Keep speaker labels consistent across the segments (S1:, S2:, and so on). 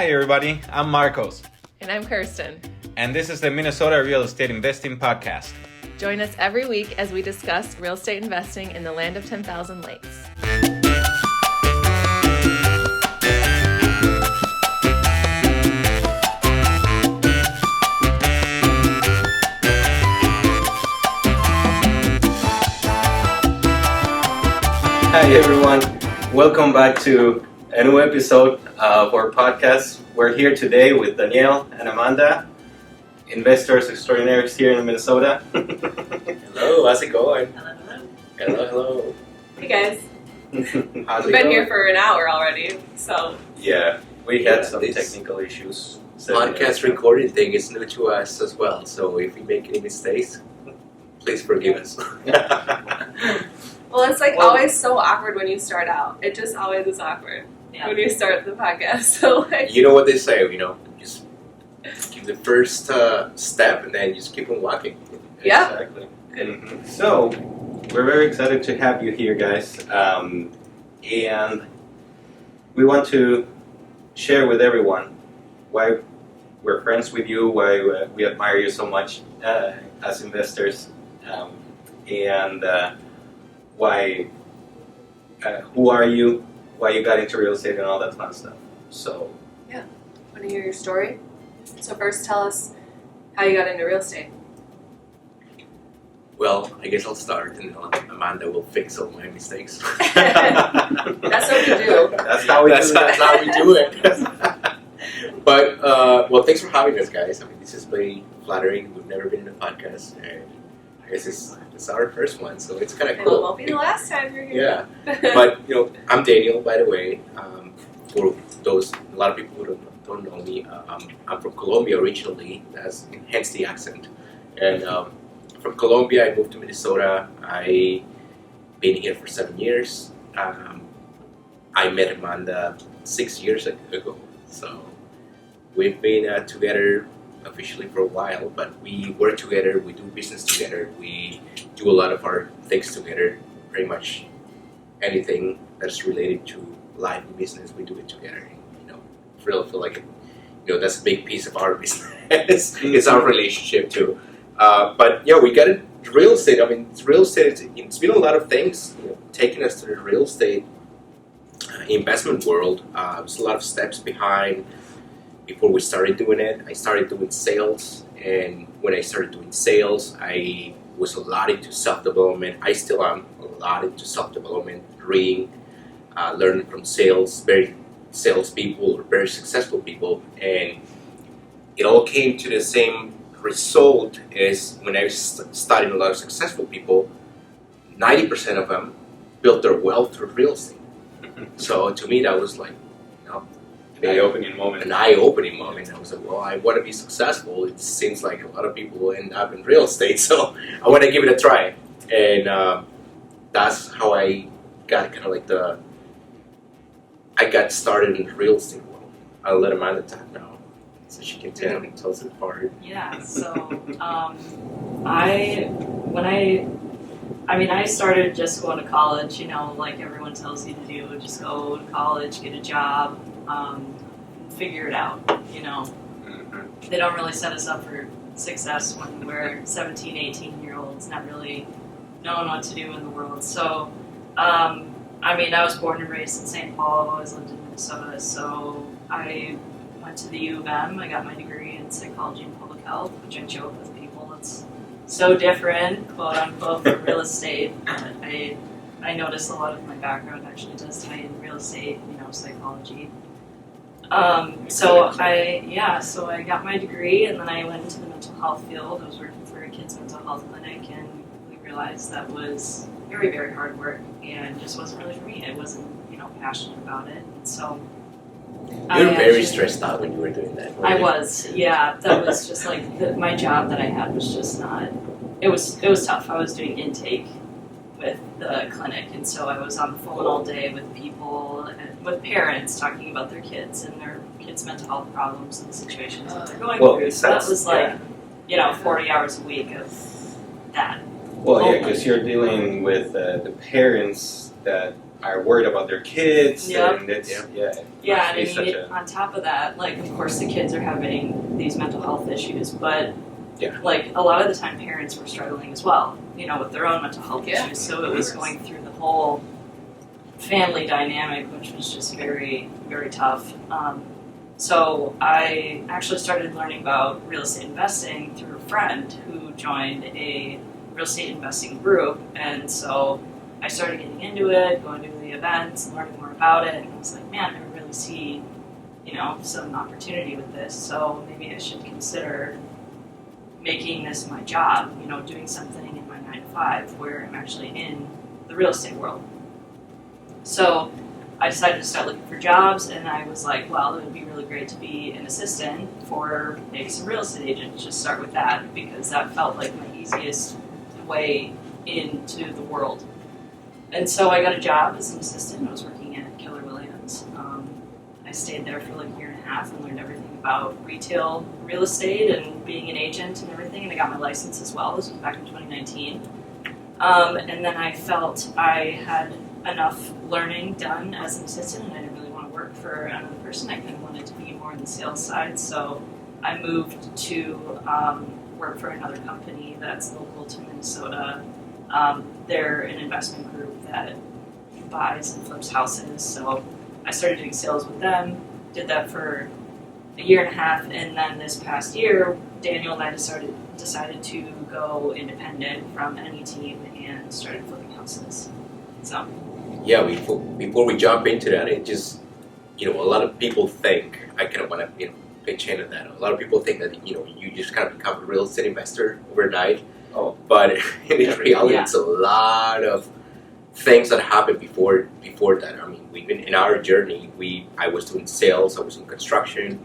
S1: Hi everybody, I'm Marcos.
S2: And I'm Kirsten.
S1: And this is the Minnesota Real Estate Investing Podcast.
S2: Join us every week as we discuss real estate investing in the land of 10,000 lakes.
S3: Hi everyone, welcome back to a new episode of our podcast. We're here today with Daniel and Amanda, investors extraordinaires here in Minnesota.
S4: Hello, how's it going? Hello.
S5: Hey guys,
S3: How's
S5: we've been here for an hour already, so
S3: Yeah, we had
S4: Yeah,
S3: some
S4: this
S3: technical issues.
S4: podcast recording thing is new to us as well, so if we make any mistakes, please forgive us.
S5: well, it's like
S3: Well-
S5: always so awkward when you start out. It just always is awkward when you start the podcast. So like,
S4: You know what they say, just give the first step and then just keep on walking.
S5: Yeah.
S3: Exactly. So, we're very excited to have you here, guys. And we want to share with everyone why we're friends with you, why we admire you so much as investors, and why, who are you, why you got into real estate and all that fun stuff. So,
S5: want to hear your story? So first, tell us how you got into real estate.
S4: Well, I guess I'll start and Amanda will fix all my mistakes.
S5: That's what we do.
S3: that's how we do
S4: That's how we do it. But, well, thanks for having us, guys. I mean, this is very flattering. We've never been in a podcast, and I guess it's our first one, so it's kind of
S5: And it
S4: cool.
S5: won't be the last time you're here.
S4: Yeah, but, I'm Daniel, by the way. For those, a lot of people who don't know me, I'm from Colombia originally, hence the accent. And from Colombia, I moved to Minnesota. I've been here for 7 years. I met Amanda 6 years ago, so we've been together officially for a while, but we work together, we do business together, we do a lot of our things together, pretty much anything that's related to life and business, we do it together. Really feel like that's a big piece of our business. It's our relationship too. But yeah, we got into real estate. I mean, real estate, it's been a lot of things taking us to the real estate investment world. There's a lot of steps behind before we started doing it. I started doing sales, and when I started doing sales, I was a lot into self-development. I still am a lot into self-development, reading, learning from salespeople or very successful people, and it all came to the same result as when I was studying a lot of successful people, 90% of them built their wealth through real estate. So to me, that was like,
S3: an eye-opening moment.
S4: An eye-opening moment. I was like, well, I want to be successful. It seems like a lot of people end up in real estate, so I want to give it a try. And that's how I got kind of like I got started in the real estate world. I'll let Amanda talk now, so she can tell us apart.
S6: Yeah, so I started just going to college, like everyone tells you to do, just go to college, get a job, figure it out, They don't really set us up for success when we're 17, 18-year-olds, not really knowing what to do in the world. So, I was born and raised in St. Paul. I've always lived in Minnesota, so I went to the U of M. I got my degree in psychology and public health, which I joke with people. It's so different, quote unquote, from real estate. But I noticed a lot of my background actually does tie in real estate, psychology. So I got my degree, and then I went into the mental health field. I was working for a kids' mental health clinic, and we realized that was very, very hard work, and just wasn't really for me. I wasn't, passionate about it. So
S4: You were very stressed out when you were doing that.
S6: I was, yeah. That was just like my job that I had was just not. It was tough. I was doing intake with the clinic, and so I was on the phone all day with people and with parents talking about their kids and their kids' mental health problems and situations that they're going through. So that was like, 40 hours a week of that.
S3: Well, yeah, because you're dealing with the parents that are worried about their kids,
S6: Yep.
S3: and it's
S6: Yeah, and I mean, on top of that, like, of course, the kids are having these mental health issues, but
S4: Yeah.
S6: like a lot of the time, parents were struggling as well, you know, with their own mental health
S2: Yeah.
S6: issues. So it was going through the whole family dynamic, which was just very, very tough. So I actually started learning about real estate investing through a friend who joined a real estate investing group, and so I started getting into it, going to the events, learning more about it, and I was like, man, I really see, you know, some opportunity with this. So maybe I should consider making this my job, you know, doing something in my 9 to 5 where I'm actually in the real estate world. So I decided to start looking for jobs, and I was like, well, it would be really great to be an assistant for maybe some real estate agents. Just start with that, because that felt like my easiest way into the world. And so I got a job as an assistant. I was working at Keller Williams. I stayed there for like a year and a half and learned everything about retail real estate and being an agent and everything. And I got my license as well. This was back in 2019. And then I felt I had enough learning done as an assistant, and I didn't really want to work for another person. I kind of wanted to be more on the sales side. So I moved to work for another company that's local to Minnesota. They're an investment group that buys and flips houses. So I started doing sales with them, did that for a year and a half, and then this past year, Daniel and I decided to go independent from any team and started flipping houses. So
S4: Yeah, before we jump into that, it just, you know, a lot of people think, I kind of want to, you know, pitch into that. A lot of people think that, you know, you just kind of become a real estate investor overnight.
S3: Oh.
S4: But in reality,
S6: Yeah.
S4: it's a lot of things that happened before that. I mean, we've been in our journey. I was doing sales, I was in construction.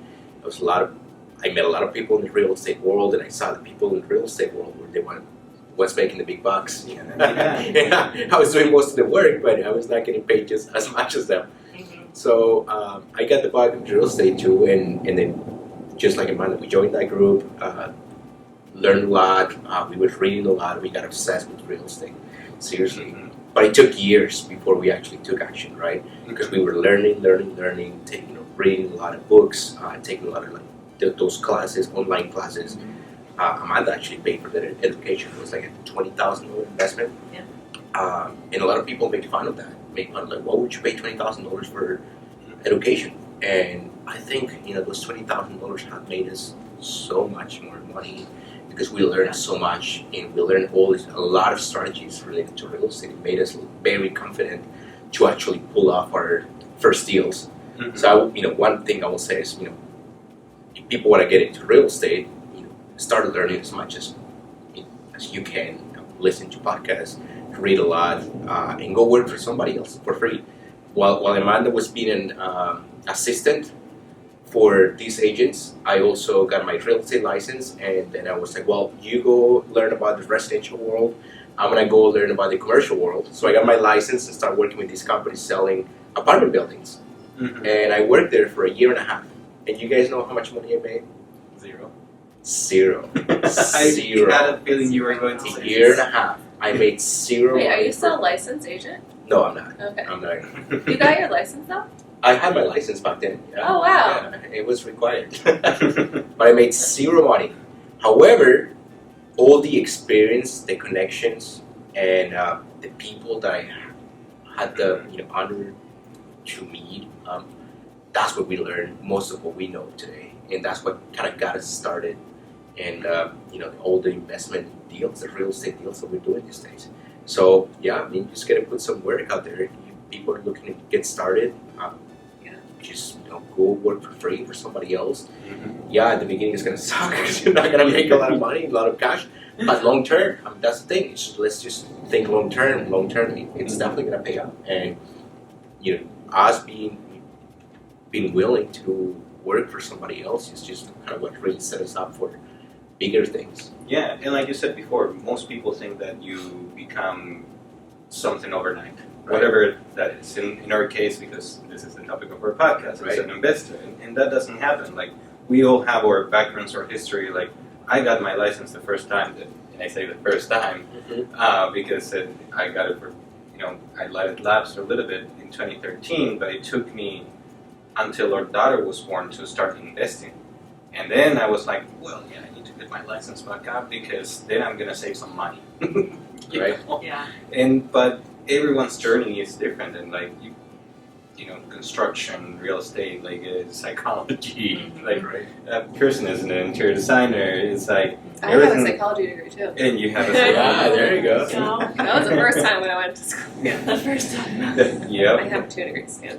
S4: I met a lot of people in the real estate world, and I saw the people in the real estate world where they was making the big bucks. You know? I was doing most of the work, but I was not getting paid just as much as them. So I got the bug of real estate too, and then just like Amanda, we joined that group, learned a lot. We were reading a lot. We got obsessed with real estate, seriously. But it took years before we actually took action, right? Because we were learning, taking, reading a lot of books, taking a lot of those classes, online classes. Amanda actually paid for that education. It was like a $20,000 investment.
S6: Yeah.
S4: And a lot of people make fun of that. Make fun of like, why would you pay $20,000 for education? And I think, you know, those $20,000 have made us so much more money because we learned so much, and we learned a lot of strategies related to real estate. It made us very confident to actually pull off our first deals. So, one thing I will say is, if people want to get into real estate, start learning as much as you can. Listen to podcasts, read a lot, and go work for somebody else for free. While Amanda was being an assistant for these agents, I also got my real estate license, and then I was like, well, you go learn about the residential world, I'm gonna go learn about the commercial world. So I got my license and started working with these companies selling apartment buildings. And I worked there for a year and a half. And you guys know how much money I made? Zero.
S3: I had a feeling you were going to
S4: A
S3: say
S4: year and a half. I made zero
S2: Wait, are
S4: money
S2: you still a licensed agent?
S4: No, I'm not.
S2: Okay.
S4: I'm not.
S2: You got your license though?
S4: I had my license back then. Yeah.
S2: Oh, wow.
S4: Yeah, it was required. But I made zero money. However, all the experience, the connections, and the people that I had the honor to meet, that's what we learned most of what we know today, and that's what kind of got us started. And all the investment deals, the real estate deals that we're doing these days. So yeah, I mean, just gotta put some work out there. People are looking to get started. Just go work for free for somebody else. Yeah, at the beginning it's gonna suck because you're not gonna make a lot of money, a lot of cash. But long term, that's the thing. Let's just think long term. Long term, it's definitely gonna pay out. And us being willing to work for somebody else is just kind of what really set us up for bigger things.
S3: Yeah, and like you said before, most people think that you become something overnight. Right. Whatever that is. In our case, because this is the topic of our podcast, as an investor, and that doesn't happen. Like, we all have our backgrounds or history. Like, I got my license the first time, and I say the first time, because I got it for I let it lapse a little bit in 2013, but it took me until our daughter was born to start investing. And then I was like, well, yeah, I need to get my license back up because then I'm going to save some money. Right?
S6: Yeah.
S3: But everyone's journey is different, and like, construction, real estate, like psychology, like Kirsten is an interior designer. It's like
S5: I have a psychology degree too.
S3: and you have a
S4: there you go.
S5: That was the first time when I went to school.
S6: The first time.
S5: I
S3: Yep.
S5: have 2 degrees. Yeah.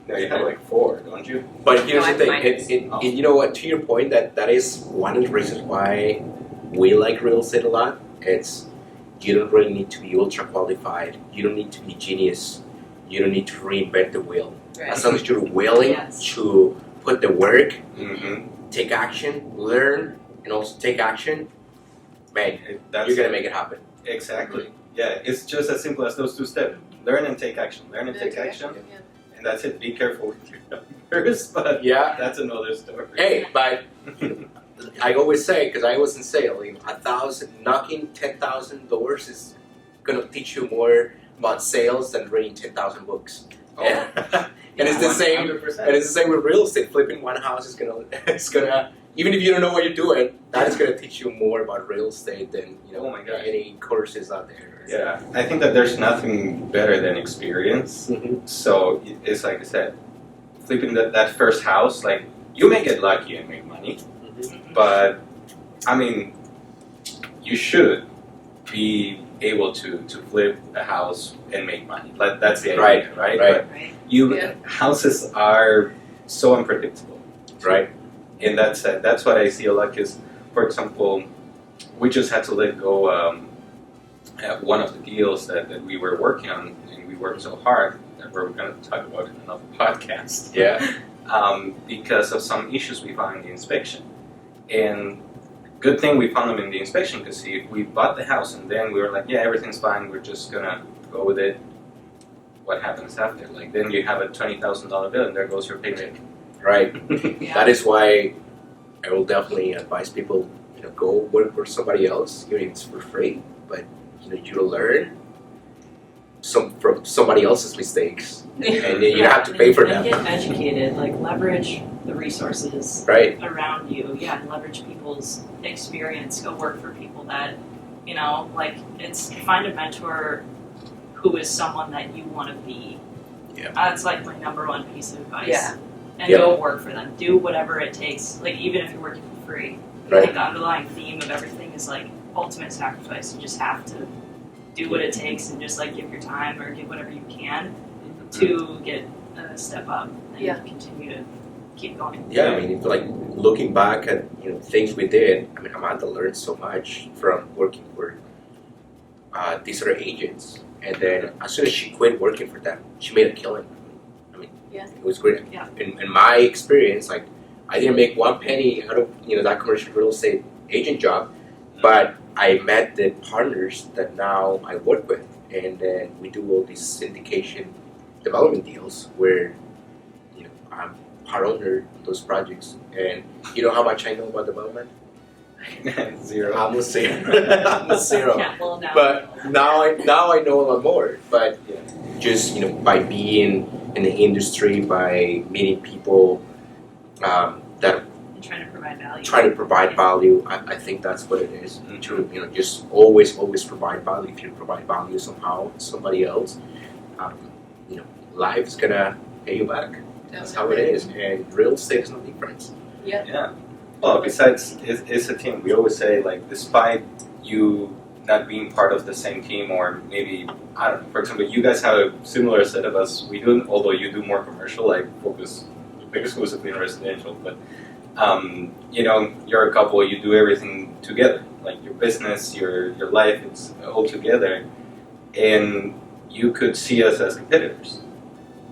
S3: No, you have like 4, don't you?
S4: But here's
S5: No,
S4: the
S5: I'm
S4: thing, you know what, to your point, that is one of the reasons why we like real estate a lot. It's, you don't really need to be ultra qualified, you don't need to be genius, you don't need to reinvent the wheel.
S5: Right.
S4: As long as you're willing
S6: Yes.
S4: to put the work,
S3: Mm-hmm.
S4: take action, learn, and also take action, man, you're gonna make it happen.
S3: Exactly. Yeah, it's just as simple as those 2 steps. Learn and take action. Learn and take action.
S5: Yeah.
S3: And that's it. Be careful with your numbers, but
S4: Yeah.
S3: that's another story.
S4: Hey, but I always say, because I was in sales, knocking 10,000 doors is gonna teach you more about sales than reading 10,000 books.
S3: Oh.
S4: And it's the same.
S3: 100%.
S4: And it's the same with real estate. Flipping one house is gonna even if you don't know what you're doing, that is gonna teach you more about real estate than
S3: Oh my gosh.
S4: any courses out there.
S3: Yeah, I think that there's nothing better than experience.
S4: Mhm.
S3: So it's like I said, flipping that first house, like you may get lucky and make money, but I mean, you should be able to flip a house and make money. Like that's the idea, right? But
S6: Right.
S3: houses are so unpredictable,
S4: Right.
S3: and that's what I see a lot. Because, for example, we just had to let go one of the deals that we were working on, and we worked so hard that we're going to talk about in another podcast.
S4: Yeah.
S3: Because of some issues we found in the inspection. And good thing we found them in the inspection, because if we bought the house and then we were like, yeah, everything's fine, we're just going to go with it, what happens after? Like, then you have a $20,000 bill and there goes your paycheck.
S4: Right.
S6: Yeah.
S4: That is why I will definitely advise people, go work for somebody else, even if it's for free, but you learn from somebody else's mistakes, and then you have to pay for them.
S6: And get educated, like leverage the resources
S4: Right.
S6: around you. Yeah, and leverage people's experience. Go work for people that, find a mentor who is someone that you want to be.
S4: Yeah.
S6: That's like my number one piece of advice.
S5: Yeah.
S6: And
S4: Yeah.
S6: go work for them. Do whatever it takes. Like even if you're working for free. I
S4: Right.
S6: think the underlying theme of everything is like ultimate sacrifice. You just have to do what it takes and just like give your time or give whatever you can to get a step up and
S5: Yeah.
S6: continue to keep going.
S4: Yeah, I mean, like looking back at things we did. I mean, Amanda learned so much from working for these other agents, and then as soon as she quit working for them, she made a killing. I mean,
S5: Yeah.
S4: it was great.
S6: Yeah.
S4: In my experience, like I didn't make one penny out of that commercial real estate agent job, but I met the partners that now I work with, and then we do all these syndication development deals where I'm part owner of those projects. And you know how much I know about development?
S3: Zero.
S4: I'm a zero. I'm a zero.
S6: Yeah, well, now
S4: But now I know a lot more. But just by being in the industry, by meeting people that
S6: and trying to provide value.
S4: try to provide value, I think that's what it is. To just always provide value. If you provide value somehow to somebody else, life's gonna pay you back. That's how it is, and real estate is no different.
S3: Yeah. Well, besides, it's a team. We always say, like, despite you not being part of the same team, or maybe, I don't know, for example, you guys have a similar setup as we do, although you do more commercial, like, focus exclusively in residential, but, you're a couple, you do everything together, like your business, your life, it's all together, and you could see us as competitors.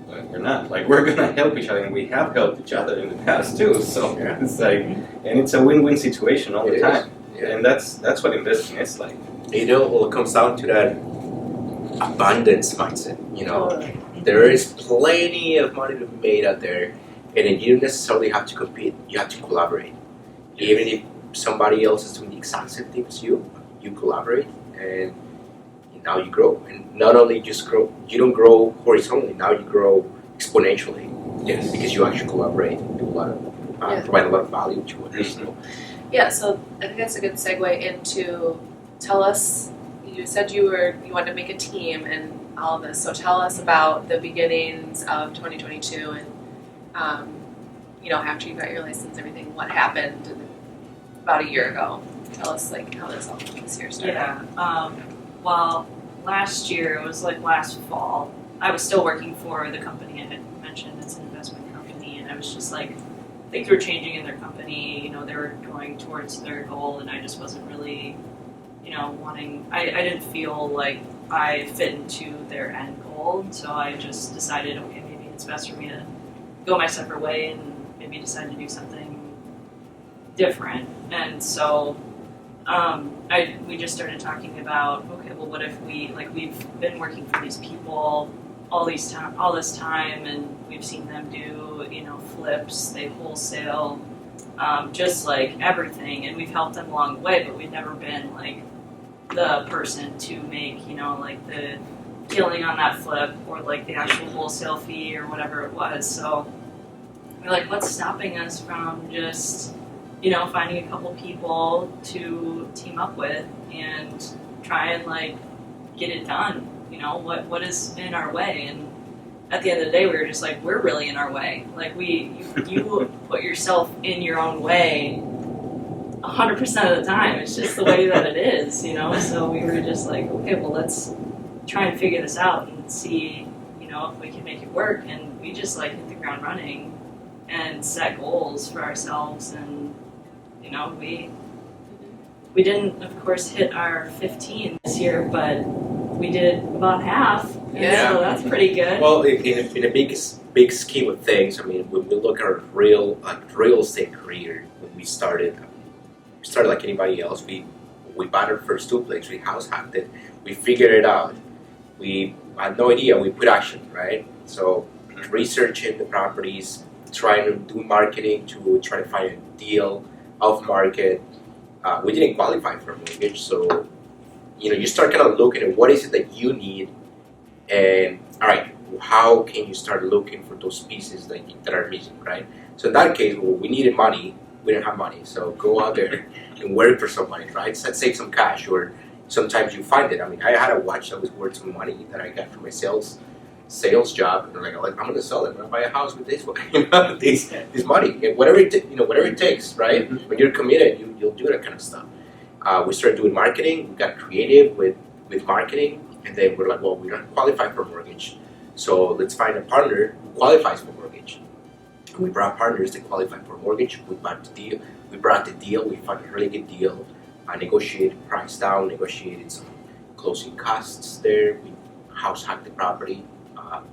S3: But we're not. Like, we're gonna help each other, and we have helped each other in the past too. So it's like, and it's a win-win situation all the
S4: It is.
S3: time.
S4: Yeah.
S3: And that's what investing is like.
S4: Well, it comes down to that abundance mindset. There is plenty of money to be made out there, and then you don't necessarily have to compete. You have to collaborate. Even if somebody else is doing the exact same thing as you collaborate, and now you grow. And not only just grow, you don't grow horizontally, now you grow exponentially.
S3: Yes.
S4: Because you actually collaborate and do a lot of, provide a lot of value to others. So.
S2: Yeah, so I think that's a good segue into tell us, you said you wanted to make a team and all of this, so tell us about the beginnings of 2022 and after you got your license, everything, what happened about a year ago. Tell us how this year started.
S6: Yeah. Well, last year, it was last fall, I was still working for the company I had mentioned. It's an investment company, and I was just things were changing in their company. They were going towards their goal, and I just wasn't really, wanting. I didn't feel like I fit into their end goal, so I just decided, okay, maybe it's best for me to go my separate way and maybe decide to do something different. And so we just started talking about, okay, well, what if we've been working for these people all this time, and we've seen them do, flips, they wholesale, just everything, and we've helped them along the way, but we've never been the person to make, the killing on that flip or the actual wholesale fee or whatever it was. So we're what's stopping us from just, finding a couple people to team up with and try and get it done? What is in our way? And at the end of the day, we were just we're really in our way. You put yourself in your own way 100% of the time. It's just the way that it is, So we were just okay, well, let's try and figure this out and see, if we can make it work. And we just hit the ground running and set goals for ourselves. And we didn't, of course, hit our 15 this year, but we did about half.
S2: Yeah.
S6: So that's pretty good.
S4: Well, in a big scheme of things, I mean, when we look at our real estate career, when we started like anybody else. We bought our first duplex, we house hacked it, we figured it out. We had no idea, we put action, right? So researching the properties, trying to do marketing to try to find a deal off market. We didn't qualify for a mortgage, so you start kind of looking at what is it that you need, and all right, how can you start looking for those pieces that are missing, right? So in that case, we needed money. We didn't have money, so go out there and work for somebody, right? Save some cash, or sometimes you find it. I mean, I had a watch that was worth some money that I got from my sales job, and I'm going to sell it. I'm going to buy a house with this money, whatever it takes, right? Mm-hmm. When you're committed, you'll do that kind of stuff. We started doing marketing. We got creative with marketing, and then we're well, we don't qualify for mortgage, so let's find a partner who qualifies for mortgage. We brought partners that qualify for mortgage. We brought the deal. We found a really good deal. I negotiated price down, negotiated some closing costs there. We house hacked the property,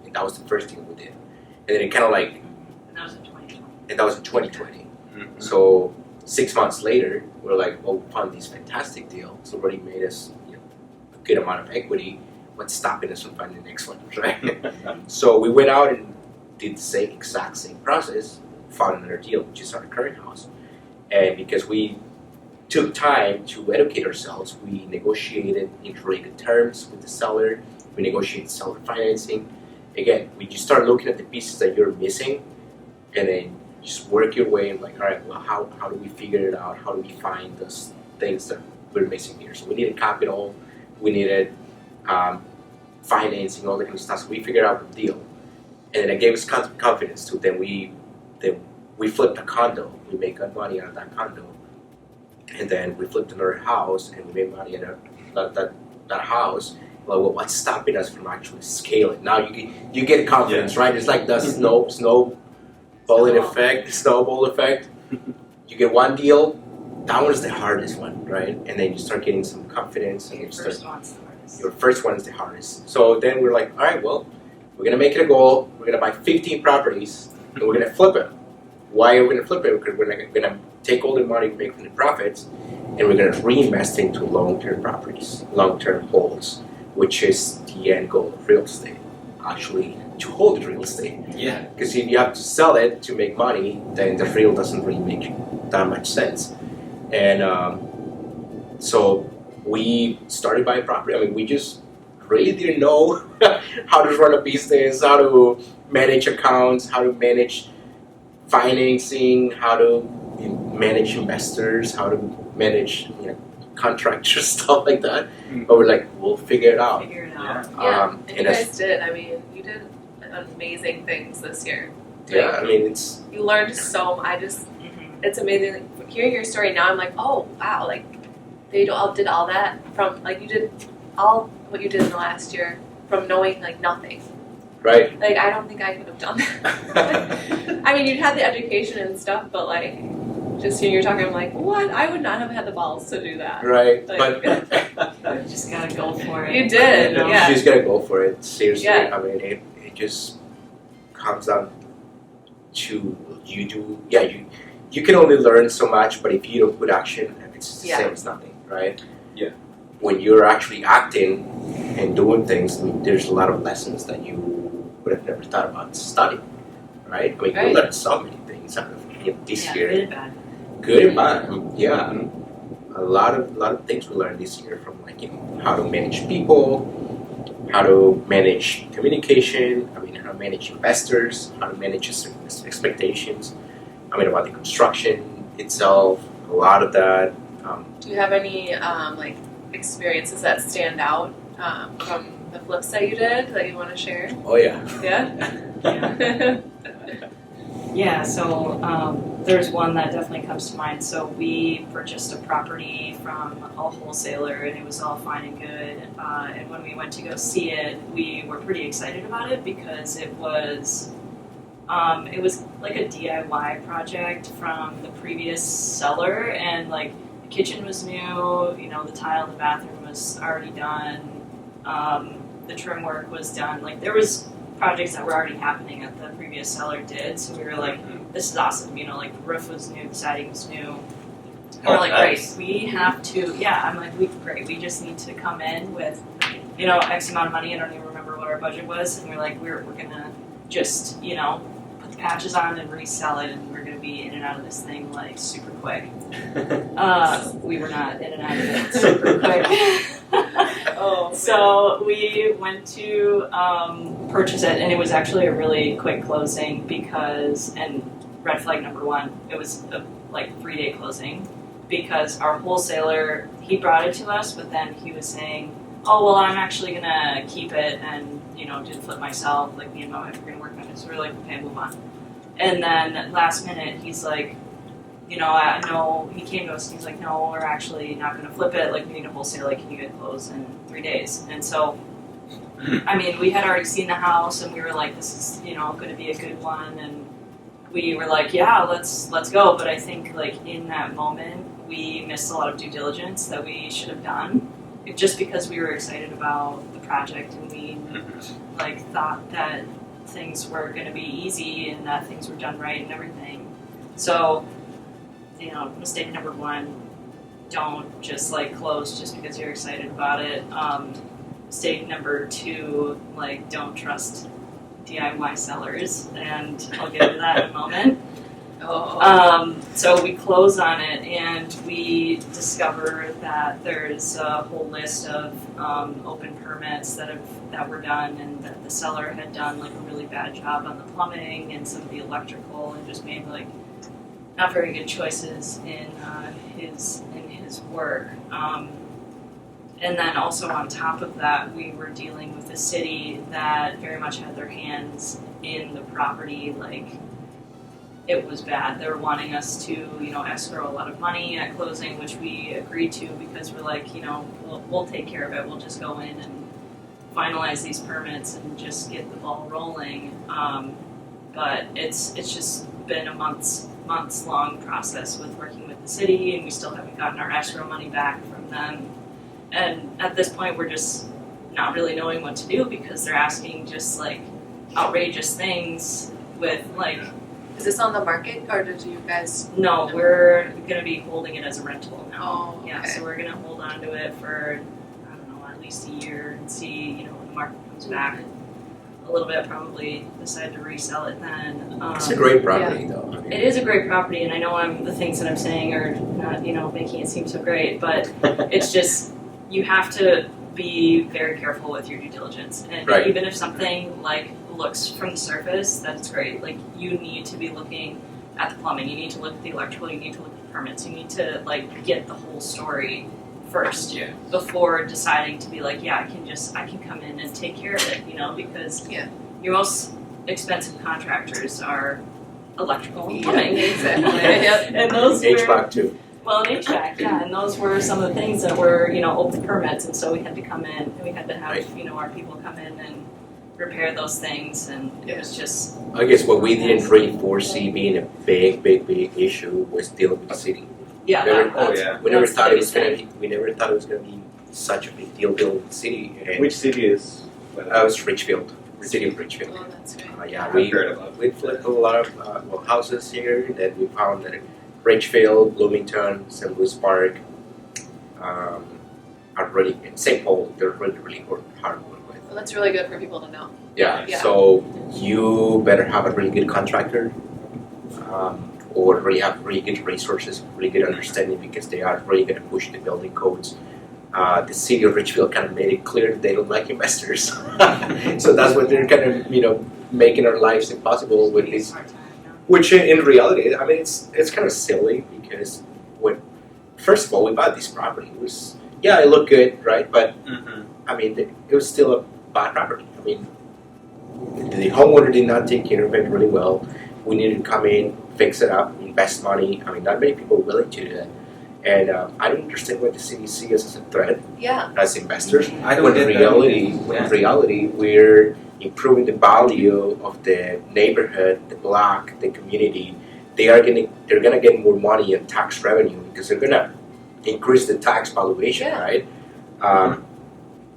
S4: and that was the first thing we did. And then it kind of
S6: And that was in 2020.
S4: And that was in 2020.
S3: Mm-hmm.
S4: So 6 months later, we're we found this fantastic deal. It's already made us a good amount of equity. What's stopping us from finding the next one, right? So we went out and did the exact same process, found another deal, which is our current house. And because we took time to educate ourselves, we negotiated in really good terms with the seller. We negotiated seller financing. Again, we just start looking at the pieces that you're missing, and then just work your way and all right, well, how do we figure it out? How do we find those things that we're missing here? So we needed capital, we needed financing, all that kind of stuff. So we figured out the deal. And then it gave us confidence too. Then we flipped a condo. We made good money out of that condo. And then we flipped another house and we made money out of that house. Well, what's stopping us from actually scaling? Now you get confidence, right? It's like the snowball effect. You get one deal, that one's the hardest one, right? And then you start getting some confidence. And your first one is the hardest. So then we're all right, well, we're going to make it a goal. We're going to buy 15 properties, and we're going to flip it. Why are we going to flip it? Because we're going to take all the money we make from the profits, and we're going to reinvest into long-term properties, long-term holds, which is the end goal of real estate, actually, to hold real estate.
S3: Yeah.
S4: Because if you have to sell it to make money, then the real doesn't really make that much sense. And so we started buying property. I mean, we just really didn't know how to run a business, how to manage accounts, how to manage financing, how to manage investors, how to manage contractors, stuff like that. But we're like, we'll figure it out.
S6: Figure it out.
S2: Yeah, and you
S4: and
S2: guys did. I mean, you did amazing things this year.
S4: yeah, I mean, it's
S2: You learned so much.
S6: Mhm.
S2: It's amazing. Like, hearing your story now, I'm like, oh wow, like they did all that from like you did all what you did in the last year from knowing like nothing.
S4: right.
S2: Like I don't think I could have done that. I mean, you'd had the education and stuff, but like just hearing you talking, I'm like, what? I would not have had the balls to do that.
S4: Right,
S2: Like-
S4: but
S6: You just gotta go for it.
S2: You did,
S6: know?
S2: yeah.
S4: you just gotta go for it. Seriously,
S2: Yeah.
S4: I mean, it just comes down to you do. Yeah, you can only learn so much, but if you don't put action, it's the
S2: Yeah.
S4: same as nothing, right?
S3: Yeah.
S4: When you're actually acting and doing things, I mean, there's a lot of lessons that you would have never thought about studying, right? I mean,
S2: Right.
S4: you learn so many things out of this
S6: Yeah,
S4: year.
S6: good and bad.
S4: Good and bad. Yeah, a lot of things we learned this year from how to manage people, how to manage communication. I mean, how to manage investors, how to manage expectations. I mean, about the construction itself. A lot of that.
S2: Do you have any like experiences that stand out from the flips that you did that you want to share?
S4: Oh yeah.
S2: Yeah.
S6: Yeah, so there's one that definitely comes to mind. So we purchased a property from a wholesaler, and it was all fine and good. And when we went to go see it, we were pretty excited about it because it was like a DIY project from the previous seller, and like the kitchen was new, the tile in the bathroom was already done, the trim work was done. Like there was projects that were already happening that the previous seller did, so we were like, this is awesome, like the roof was new, the siding was new. And we're like,
S3: nice.
S6: great, we have to, I'm like, great, we just need to come in with, X amount of money. I don't even remember what our budget was, and we're like, we're gonna just, put the patches on and resell it, and we're gonna be in and out of this thing like super quick. We were not in and out of it super quick.
S2: Oh.
S6: So we went to purchase it, and it was actually a really quick closing because, and red flag number one, it was a 3-day closing because our wholesaler, he brought it to us, but then he was saying, oh, well, I'm actually gonna keep it and, do the flip myself, like me and my wife are gonna work on it. So we were like, okay, move on. And then last minute, he's like, I know, he came to us and he's like, no, we're actually not going to flip it. Like, we need a wholesaler. Can you get closed in 3 days? And so, I mean, we had already seen the house and we were like, this is, going to be a good one. And we were like, yeah, let's go. But I think, in that moment, we missed a lot of due diligence that we should have done. Just because we were excited about the project and we, thought that things were going to be easy and that things were done right and everything. So, mistake number one, don't just close just because you're excited about it. Mistake number two, don't trust DIY sellers, and I'll get into that in a moment. So we close on it, and we discover that there's a whole list of open permits that were done, and that the seller had done a really bad job on the plumbing and some of the electrical, and just made not very good choices in his work. And then also on top of that, we were dealing with a city that very much had their hands in the property. It was bad. They were wanting us to, escrow a lot of money at closing, which we agreed to because we're like, we'll take care of it. We'll just go in and finalize these permits and just get the ball rolling. But it's just been a months long process with working with the city, and we still haven't gotten our escrow money back from them. And at this point, we're just not really knowing what to do because they're asking just outrageous things with
S2: Is this on the market or did you guys?
S6: no, we're gonna be holding it as a rental now.
S2: Oh,
S6: Yeah,
S2: okay.
S6: so we're gonna hold on to it for at least a year and see when the market comes back a little bit. Probably decide to resell it then.
S4: It's a great property, though. I mean,
S6: It is a great property, and I know the things that I'm saying are not making it seem so great, but it's just you have to be very careful with your due diligence. And
S4: Right.
S6: even if something like looks from the surface, that's great. Like you need to be looking at the plumbing, you need to look at the electrical, you need to look at the permits, you need to like get the whole story first
S3: Yeah.
S6: before deciding to be like, yeah, I can come in and take care of it, you know, because your most expensive contractors are electrical and plumbing.
S2: Exactly. Yep.
S6: And those were
S4: HVAC too.
S6: well, an HVAC, yeah, and those were some of the things that were, you know, open permits, and so we had to come in, and we had to have,
S4: Right.
S6: you know, our people come in and repair those things, and it was just,
S4: I guess what we didn't really foresee being a big issue was dealing with the city.
S6: yeah,
S3: Yeah.
S4: We never
S6: That's the
S4: thought it was
S6: biggest
S4: gonna
S6: thing.
S4: be. We never thought it was gonna be such a big deal dealing with the city. And
S3: Which city is?
S4: I was Richfield, city of Richfield.
S2: Oh, that's right.
S4: Yeah,
S3: I've heard about.
S4: we flipped a lot of houses here that we found that Richfield, Bloomington, St. Louis Park are really in St. Paul. They're really hard to work with.
S2: Well, that's really good for people to know.
S4: Yeah,
S2: Yeah.
S4: so you better have a really good contractor, or really have really good resources, really good understanding, because they are really going to push the building codes. The city of Richfield kind of made it clear that they don't like investors, so that's what they're kind of making our lives impossible with this. Which in reality, I mean, it's kind of silly, because when first of all we bought this property, it looked good, right? But I mean, it was still a bad property. I mean, the homeowner did not take care of it really well. We needed to come in, fix it up, invest money. I mean, not many people are willing to do that. And I don't understand why the city sees us as a threat
S2: Yeah.
S4: as investors.
S3: I don't
S4: When
S3: get
S4: in
S3: that.
S4: reality, we're improving the value of the neighborhood, the block, the community. They're gonna get more money in tax revenue, because they're gonna increase the tax valuation,
S2: Yeah.
S4: right?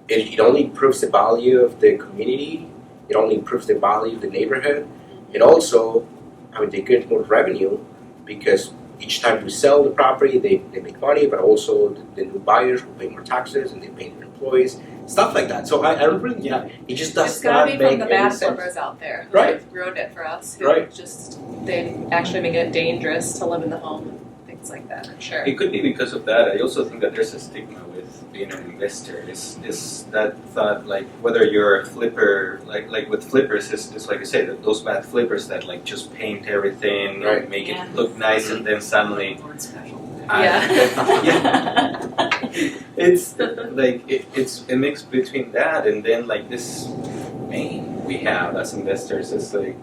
S4: It only improves the value of the community. It only improves the value of the neighborhood. And also, I mean, they get more revenue, because each time we sell the property, they make money, but also the new buyers will pay more taxes, and they pay their employees, stuff like that. So I don't really, it just does
S2: It's gotta
S4: not
S2: be
S4: make
S2: from the
S4: any
S2: bad
S4: sense.
S2: flippers out there who
S4: Right.
S2: have ruined it for us. Who
S4: Right.
S2: Just they actually make it dangerous to live in the home and things like that. I'm sure.
S3: It could be because of that. I also think that there's a stigma with being an investor. Is that thought, like, whether you're a flipper, like with flippers, is like I say, those bad flippers that like just paint everything
S4: Right.
S3: and make
S6: Yeah.
S3: it look nice, and then suddenly
S6: special.
S3: it's like it's a mix between that and then like this pain we have as investors. It's like,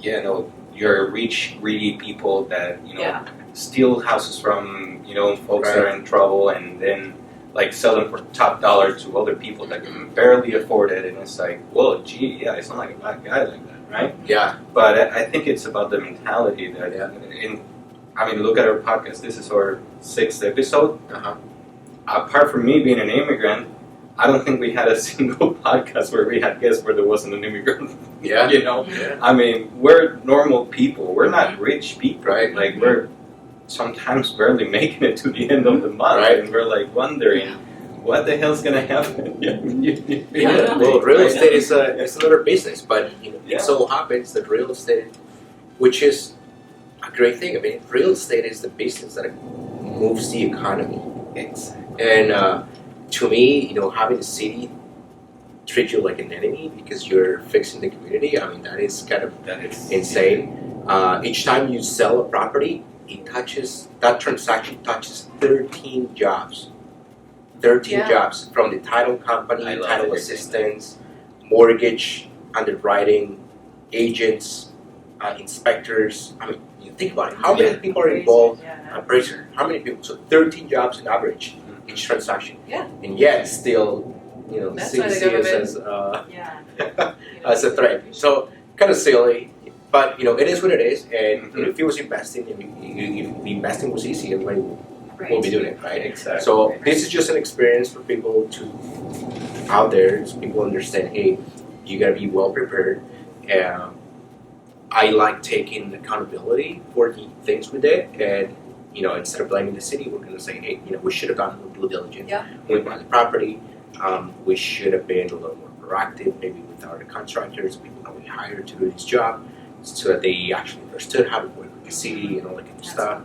S3: you're rich, greedy people that
S6: Yeah.
S3: steal houses from folks that are in trouble, and then like sell them for top dollar to other people that can barely afford it. And it's like, well, gee, yeah, it's not like a bad guy like that, right?
S4: Yeah,
S3: But I think it's about the mentality that, look at our podcast. This is our 6th episode. Apart from me being an immigrant, I don't think we had a single podcast where we had guests where there wasn't an immigrant.
S4: yeah,
S3: Yeah. I mean, we're normal people. We're not rich people.
S4: Right.
S3: Like, we're sometimes barely making it to the end of the month.
S4: Right.
S3: And we're like wondering, what the hell's going to happen?
S6: Yeah.
S4: Well, real estate is another business, but
S3: Yeah.
S4: it so happens that real estate, which is a great thing. I mean, real estate is the business that moves the economy.
S3: Exactly.
S4: And to me, having the city treat you like an enemy because you're fixing the community, I mean, that is kind of
S3: That is
S4: insane. Each time you sell a property, that transaction touches 13 jobs. 13
S2: Yeah.
S4: jobs, from the title company,
S3: I love
S4: title
S3: it.
S4: assistants, mortgage, underwriting, agents, inspectors. I mean, you think about it. How many people are involved? Appraiser. How many people? So 13 jobs on average each transaction.
S2: Yeah.
S4: And yet still, the
S2: That's
S4: city
S2: why the
S4: sees us
S2: government-
S6: Yeah.
S4: as a threat. So kind of silly, but it is what it is. And if you was investing, if investing was easy, everybody will be doing it, right?
S3: Exactly.
S4: So this is just an experience for people out there, so people understand. Hey, you gotta be well prepared. I like taking accountability for the things we did, and instead of blaming the city, we're gonna say, hey, we should have done more due diligence.
S2: Yeah.
S4: When we bought the property, we should have been a little more proactive, maybe with our contractors, people that we hired to do this job, so that they actually understood how to work with the city and all that kind of stuff.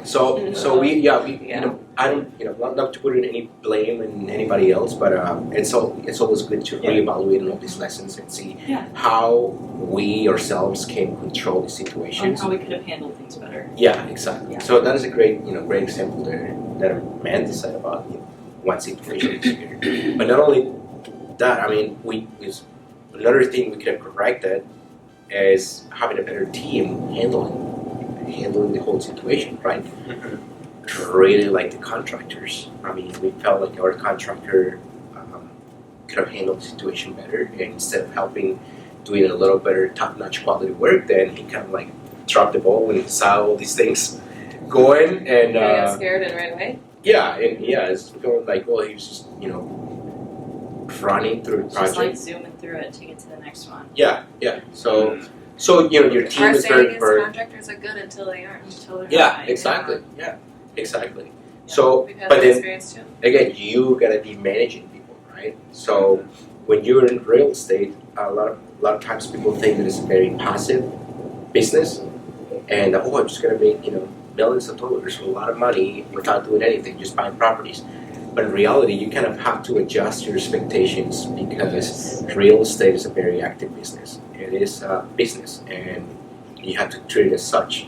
S4: So we
S2: Yeah.
S4: you know, I don't not to put in any blame in anybody else, but it's always good to reevaluate all these lessons and see how we ourselves can control the
S6: And
S4: situations.
S6: how we could have handled things better.
S4: Yeah, exactly.
S6: Yeah.
S4: So that is a great example there that Amanda said about one situation is here. But not only that, I mean, another thing we could have corrected is having a better team handling the whole situation, right? Really like the contractors. I mean, we felt like our contractor could have handled the situation better, and instead of doing a little better top-notch quality work, then he kind of like dropped the ball when he saw all these things going, and
S2: You got scared and ran away?
S4: it's feeling like, well, he was just running through the
S6: Just like
S4: project.
S6: zooming through it to get to the next one.
S4: Yeah. So your team
S2: Our
S4: is
S2: saying
S4: very
S2: is
S4: important.
S2: contractors are good until they aren't.
S6: Until they're
S4: Yeah,
S6: not,
S4: exactly. Yeah, exactly. So,
S2: We've had
S4: but
S2: that
S4: then
S2: experience too.
S4: again, you gotta be managing people, right? So when you're in real estate, a lot of times people think that it's a very passive business, and I'm just gonna make millions of dollars, a lot of money without doing anything, just buying properties. But in reality, you kind of have to adjust your expectations because real estate is a very active business. It is a business, and you have to treat it as such.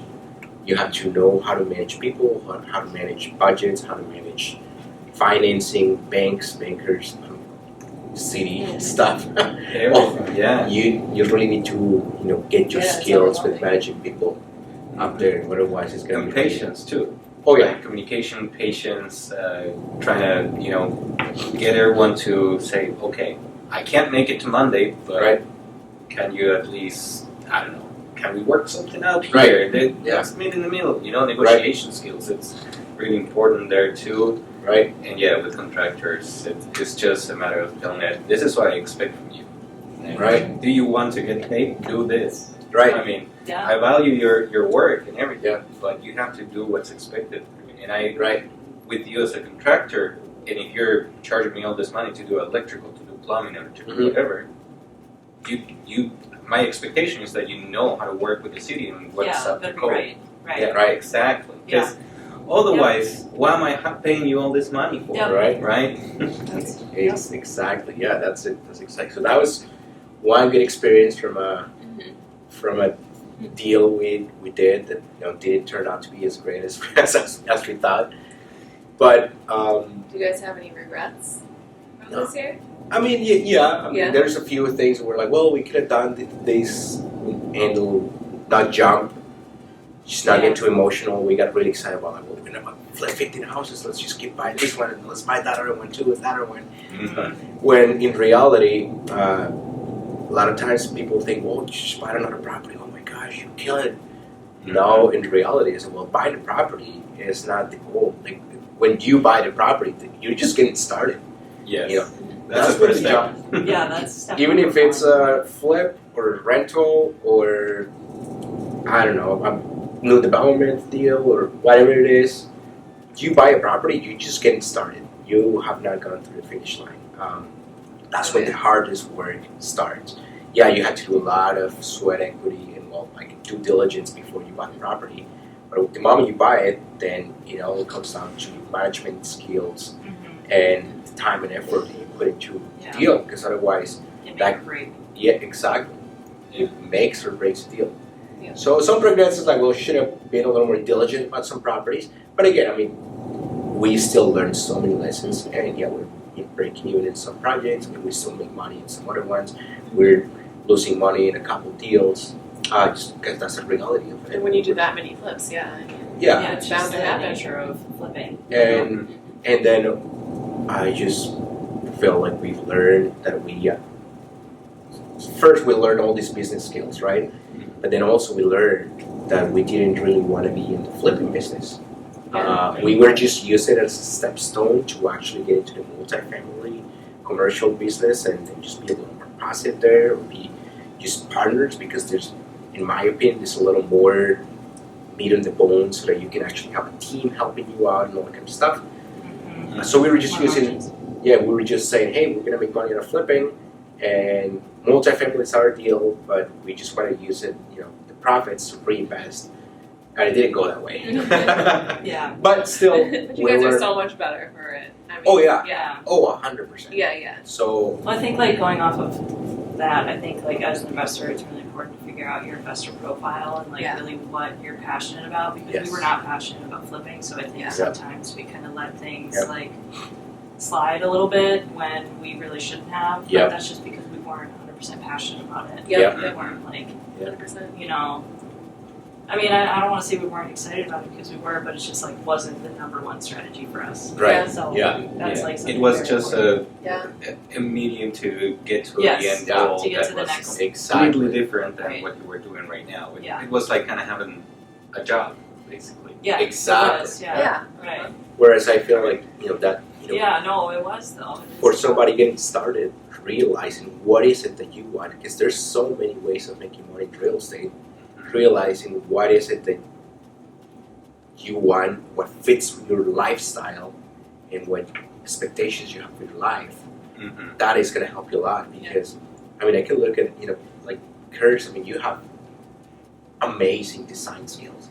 S4: You have to know how to manage people, how to manage budgets, how to manage financing, bankers, city stuff.
S3: Yeah.
S4: You really need to get your
S2: Yeah, it's
S4: skills with
S2: overwhelming.
S4: managing people up there. Otherwise, it's gonna
S3: And
S4: be
S3: patience too.
S4: Oh yeah,
S3: Like communication, patience, trying to get everyone to say, okay, I can't make it to Monday, but
S4: right.
S3: can you at least, I don't know, can we work something out
S4: Right.
S3: here? Let's meet in the middle. Negotiation skills. It's really important there too.
S4: Right.
S3: And yeah, with contractors, it's just a matter of telling them, this is what I expect from you. And
S4: Right.
S3: Do you want to get paid? Do this.
S4: Right.
S3: I mean,
S6: Yeah.
S3: I value your work and everything,
S4: Yeah.
S3: but you have to do what's expected. And
S4: Right.
S3: with you as a contractor, and if you're charging me all this money to do electrical, to do plumbing, or to do
S4: Mhm.
S3: whatever, my expectation is that you know how to work with the city and what's up to
S6: that'd be
S3: code.
S6: right. Right.
S3: Yeah, right, exactly. Because otherwise, why am I paying you all this money for?
S6: Yeah.
S4: Right.
S3: Right?
S4: Exactly. Yeah, that's it. That's exactly. So that was one good experience from a deal we did that didn't turn out to be as great as as we thought. But
S2: Do you guys have any regrets from
S4: No.
S2: this year?
S4: I mean, yeah. I mean,
S2: Yeah.
S4: there's a few things where like, well, we could have done this, and not jump, just not get too emotional. We got really excited about like, well, we're gonna flip 15 houses. Let's just keep buying this one, and let's buy that other one too, and that other one.
S3: Mhm.
S4: When in reality, a lot of times people think, well, just buy another property. Oh my gosh, you kill it. No, in reality, is well, buying the property is not the goal. Like when you buy the property, you're just getting started.
S3: Yes.
S4: You know,
S3: That's the
S4: what
S3: first
S4: the
S3: step.
S6: Yeah, that's
S4: Even
S6: definitely
S4: if it's a flip or a rental or I don't know, a new development deal or whatever it is, you buy a property, you're just getting started. You have not gone through the finish line. That's when the hardest work starts. Yeah, you have to do a lot of sweat equity and like due diligence before you buy the property. But the moment you buy it, then it comes down to management skills and the time and effort that you put into the deal. Because otherwise,
S6: That great.
S4: yeah, exactly, it makes or breaks the deal.
S2: Yeah.
S4: So some regrets is like, well, should have been a little more diligent about some properties. But again, I mean, we still learn so many lessons, and yeah, we're breaking even in some projects, and we still make money in some other ones. We're losing money in a couple deals, just because that's the reality of it.
S2: And when you do that many flips, yeah. I mean,
S4: Yeah,
S6: Yeah,
S2: it's
S6: it's
S2: bound
S6: just
S2: to
S6: the
S2: happen.
S6: nature of flipping.
S4: and then I just feel like we've learned that we first we learned all these business skills, right? But then also we learned that we didn't really want to be in the flipping business. We were just using it as a stepstone to actually get into the multifamily commercial business and just be a little more passive there, or be just partners, because there's, in my opinion, there's a little more meat on the bone so that you can actually have a team helping you out and all that kind of stuff. So we were just we were just saying, hey, we're gonna make money on flipping, and multifamily is our deal, but we just want to use it, the profits to reinvest And it didn't go that way.
S6: Yeah.
S4: But still,
S2: But you guys are so much better for it. I mean,
S4: Oh, yeah.
S2: Yeah.
S4: Oh, 100%.
S2: Yeah.
S4: So,
S6: Well, I think like going off of that, I think like as an investor, it's really important to figure out your investor profile and like
S2: Yeah.
S6: really what you're passionate about, because
S4: Yes.
S6: we were not passionate about flipping. So I think
S2: Yeah.
S6: sometimes we kind of let things
S4: Yep.
S6: like slide a little bit when we really shouldn't have.
S4: Yep.
S6: But that's just because we weren't 100% passionate about it.
S2: Yep.
S6: We weren't like,
S2: 100%.
S6: you know. I mean, I don't want to say we weren't excited about it because we were, but it's just like wasn't the number one strategy for us.
S4: right.
S6: So
S4: Yeah.
S6: that's like
S3: It
S6: something
S3: was
S6: very
S3: just
S6: important.
S3: a medium to get to
S6: Yes,
S3: the end
S4: yeah,
S3: goal
S6: to get
S3: that
S6: to the
S3: was
S6: next-
S4: Exactly.
S3: completely different than
S6: Right.
S3: what you were doing right now.
S6: Yeah.
S3: It was like kind of having a job, basically.
S6: Yeah,
S4: Exactly.
S6: it was, yeah.
S2: Yeah.
S6: Right.
S4: Whereas I feel like, that,
S6: Yeah, no, it was though.
S4: for somebody getting started, realizing what is it that you want, because there's so many ways of making money in real estate, realizing what is it that you want, what fits your lifestyle, and what expectations you have for your life,
S3: Mm-hmm.
S4: that is going to help you a lot. Because, I mean, I can look at, like Curtis, I mean, you have amazing design skills.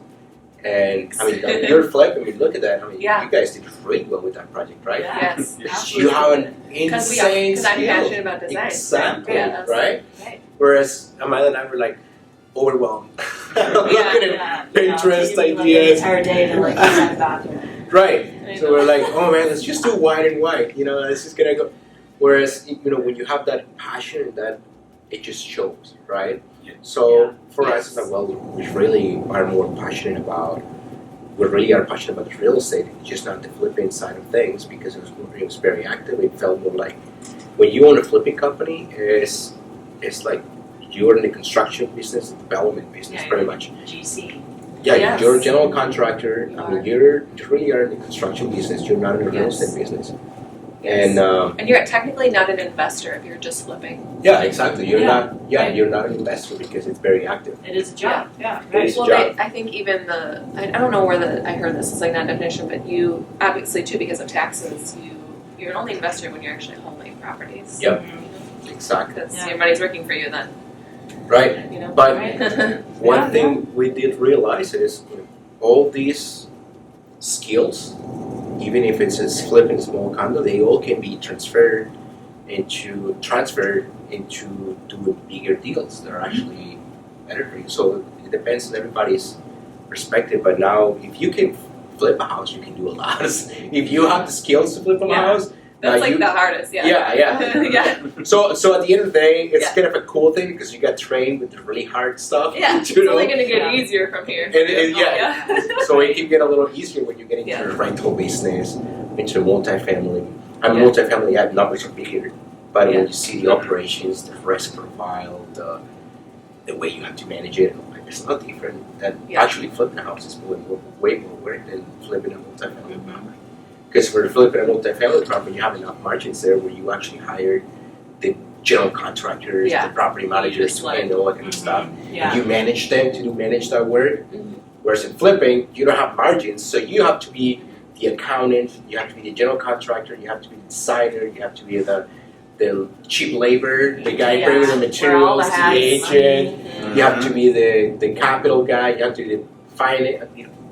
S4: And, I mean, your flip, I mean, look at that. I mean,
S2: Yeah.
S4: you guys did really well with that project, right?
S6: Yeah.
S2: Yes.
S4: You have an
S2: Because
S4: insane
S2: I'm
S4: skill.
S2: passionate about design.
S4: Exactly,
S2: Yes.
S4: right?
S6: Right.
S4: Whereas Amanda and I were like overwhelmed. Looking at
S6: Yeah.
S4: Pinterest
S6: Taking, like,
S4: ideas.
S6: an entire day to like design a bathroom.
S4: Right.
S2: I
S4: So
S2: know.
S4: we're like, oh man, let's just do white and white. It's just gonna go. Whereas when you have that passion, that it just shows, right?
S3: Yeah.
S4: So for
S2: Yes.
S4: us, it's like, well, we really are more passionate about. We really are passionate about the real estate, just not the flipping side of things, because it was very active. It felt more like when you own a flipping company, it's like you're in the construction business, the development business,
S6: Yeah,
S4: pretty
S6: you're-
S4: much.
S6: GC.
S4: Yeah,
S2: Yes.
S4: you're a general contractor.
S6: You
S4: I mean,
S6: are.
S4: you really are in the construction business. You're not in the real
S2: Yes.
S4: estate business.
S2: Yes.
S4: And
S2: And you're technically not an investor if you're just flipping.
S4: yeah, exactly. You're
S6: Yeah.
S4: not. Yeah,
S6: Right.
S4: you're not an investor because it's very active.
S6: It is a job. Yeah.
S4: It
S6: Right.
S4: is a
S2: Well,
S4: job.
S2: I think even I don't know where I heard this is like not definition, but you obviously too because of taxes, you're an only investor when you're actually holding properties.
S4: Yep.
S6: Mhm.
S4: Exactly.
S2: Because
S6: Yeah.
S2: your money's working for you then.
S4: Right. But
S2: Right?
S4: one
S6: Yeah,
S4: thing we did realize is all these skills, even if it's a flipping small condo, they all can be transferred into doing bigger deals that are actually better for you. So it depends on everybody's perspective. But now, if you can flip a house, you can do a lot. If you have the skills to flip a
S2: Yeah.
S4: house,
S2: That's like
S4: you-
S2: the hardest, yeah.
S4: Yeah.
S2: yeah.
S4: So at the end of the day, it's
S2: Yeah.
S4: kind of a cool thing because you got trained with the really hard stuff.
S2: Yeah. It's
S4: you know?
S2: only gonna get
S6: Yeah.
S2: easier from here.
S4: And yeah. So it can get a little easier when you get into
S2: Yeah.
S4: the rental business, into multifamily. I mean,
S2: Yeah.
S4: multifamily, yeah, numbers are bigger, but
S2: Yeah.
S4: when you see the operations, the risk profile, the way you have to manage it, it's a lot different. And
S2: Yeah.
S4: actually, flipping a house is way more work than flipping a multifamily
S2: Mhm.
S4: property. Because for flipping a multifamily property, you have enough margins there where you actually hire the general contractors,
S2: Yeah.
S4: the property managers
S2: just
S4: to
S2: like-
S4: handle all that kind of stuff.
S6: Yeah.
S4: You manage them to manage that work.
S2: Mhm.
S4: Whereas in flipping, you don't have margins, so you have to be the accountant, you have to be the general contractor, you have to be the designer, you have to be the cheap labor, the guy
S6: Yeah.
S4: bringing the
S2: Wear all the
S4: materials, the
S2: hats.
S4: agent.
S2: Mhm.
S4: You have to be the capital guy. You have to be the finance,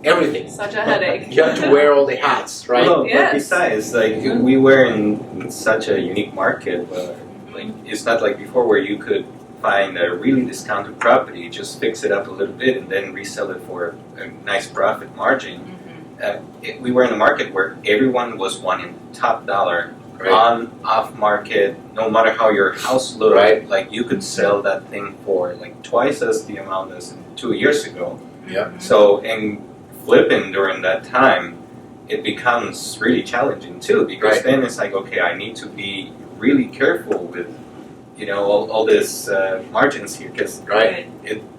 S4: everything.
S2: Such a headache.
S4: You have to wear all the hats, right?
S3: Well,
S2: Yes.
S3: but besides, like we were in such a unique market where, like, it's not like before where you could find a really discounted property, just fix it up a little bit, and then resell it for a nice profit margin. We were in a market where everyone was wanting top dollar, on, off market, no matter how your house looked.
S4: Right.
S3: Like you could sell that thing for like twice as the amount as 2 years ago.
S4: Yeah.
S3: So in flipping during that time, it becomes really challenging too, because
S4: Right.
S3: then it's like, okay, I need to be really careful with, all this margins here, because
S4: Right.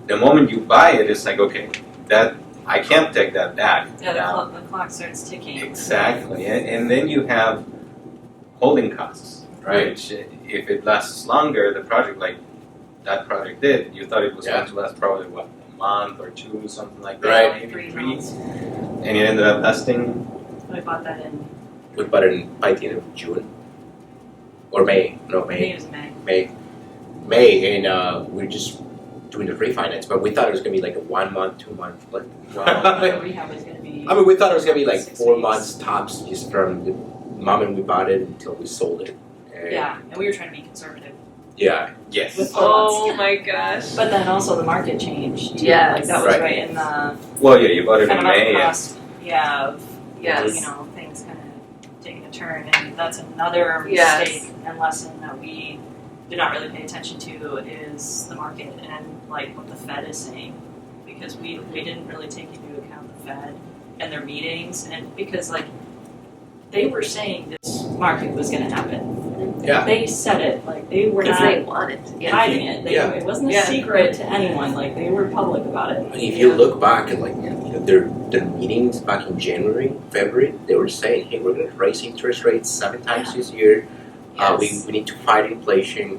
S3: the moment you buy it, it's like, okay, that I can't take that back.
S6: Yeah,
S3: now.
S6: the clock starts ticking.
S3: Exactly, and then you have holding costs,
S4: Right.
S3: which if it lasts longer, the project like that project did, you thought it was
S4: Yeah.
S3: going to last probably what, a month or two, something like that,
S4: Right.
S3: maybe
S6: 3
S3: three,
S6: months.
S3: and it ended up lasting.
S6: We bought that in
S4: We bought it by the end of June or May. No,
S6: I think
S4: May.
S6: it was May.
S4: May, and we're just doing the refinance, but we thought it was gonna be like a 1 month, 2 month, like.
S6: The rehab was gonna be.
S4: I mean, we thought it was gonna be like
S6: 6
S4: 4
S6: weeks.
S4: months tops, just from the moment we bought it until we sold it. And
S6: Yeah, and we were trying to be conservative.
S4: Yeah.
S1: Yes.
S6: With
S5: Oh my gosh.
S6: But then also the market changed. Too.
S5: Yes.
S6: Like that was
S4: Right.
S6: right in the
S3: Well, yeah, you bought it
S6: kind
S3: in
S6: of
S3: May.
S6: cost. Yeah. Of,
S5: Yes.
S6: You know, things kind of taking a turn, and that's another
S5: Yes.
S6: mistake and lesson that we did not really pay attention to is the market and like what the Fed is saying, because we didn't really take into account the Fed and their meetings, and because like they were saying this market was going to happen.
S4: Yeah.
S6: They said it, like they were
S5: Because
S6: not
S5: they want it. Yeah.
S6: hiding it.
S4: Yeah.
S6: It wasn't a
S5: Yeah.
S6: secret to anyone. Like they were public about it.
S4: I mean, if you look back at like their meetings back in January, February, they were saying, "Hey, we're going to raise interest rates 7 times this year.
S5: Yes.
S4: We need to fight inflation.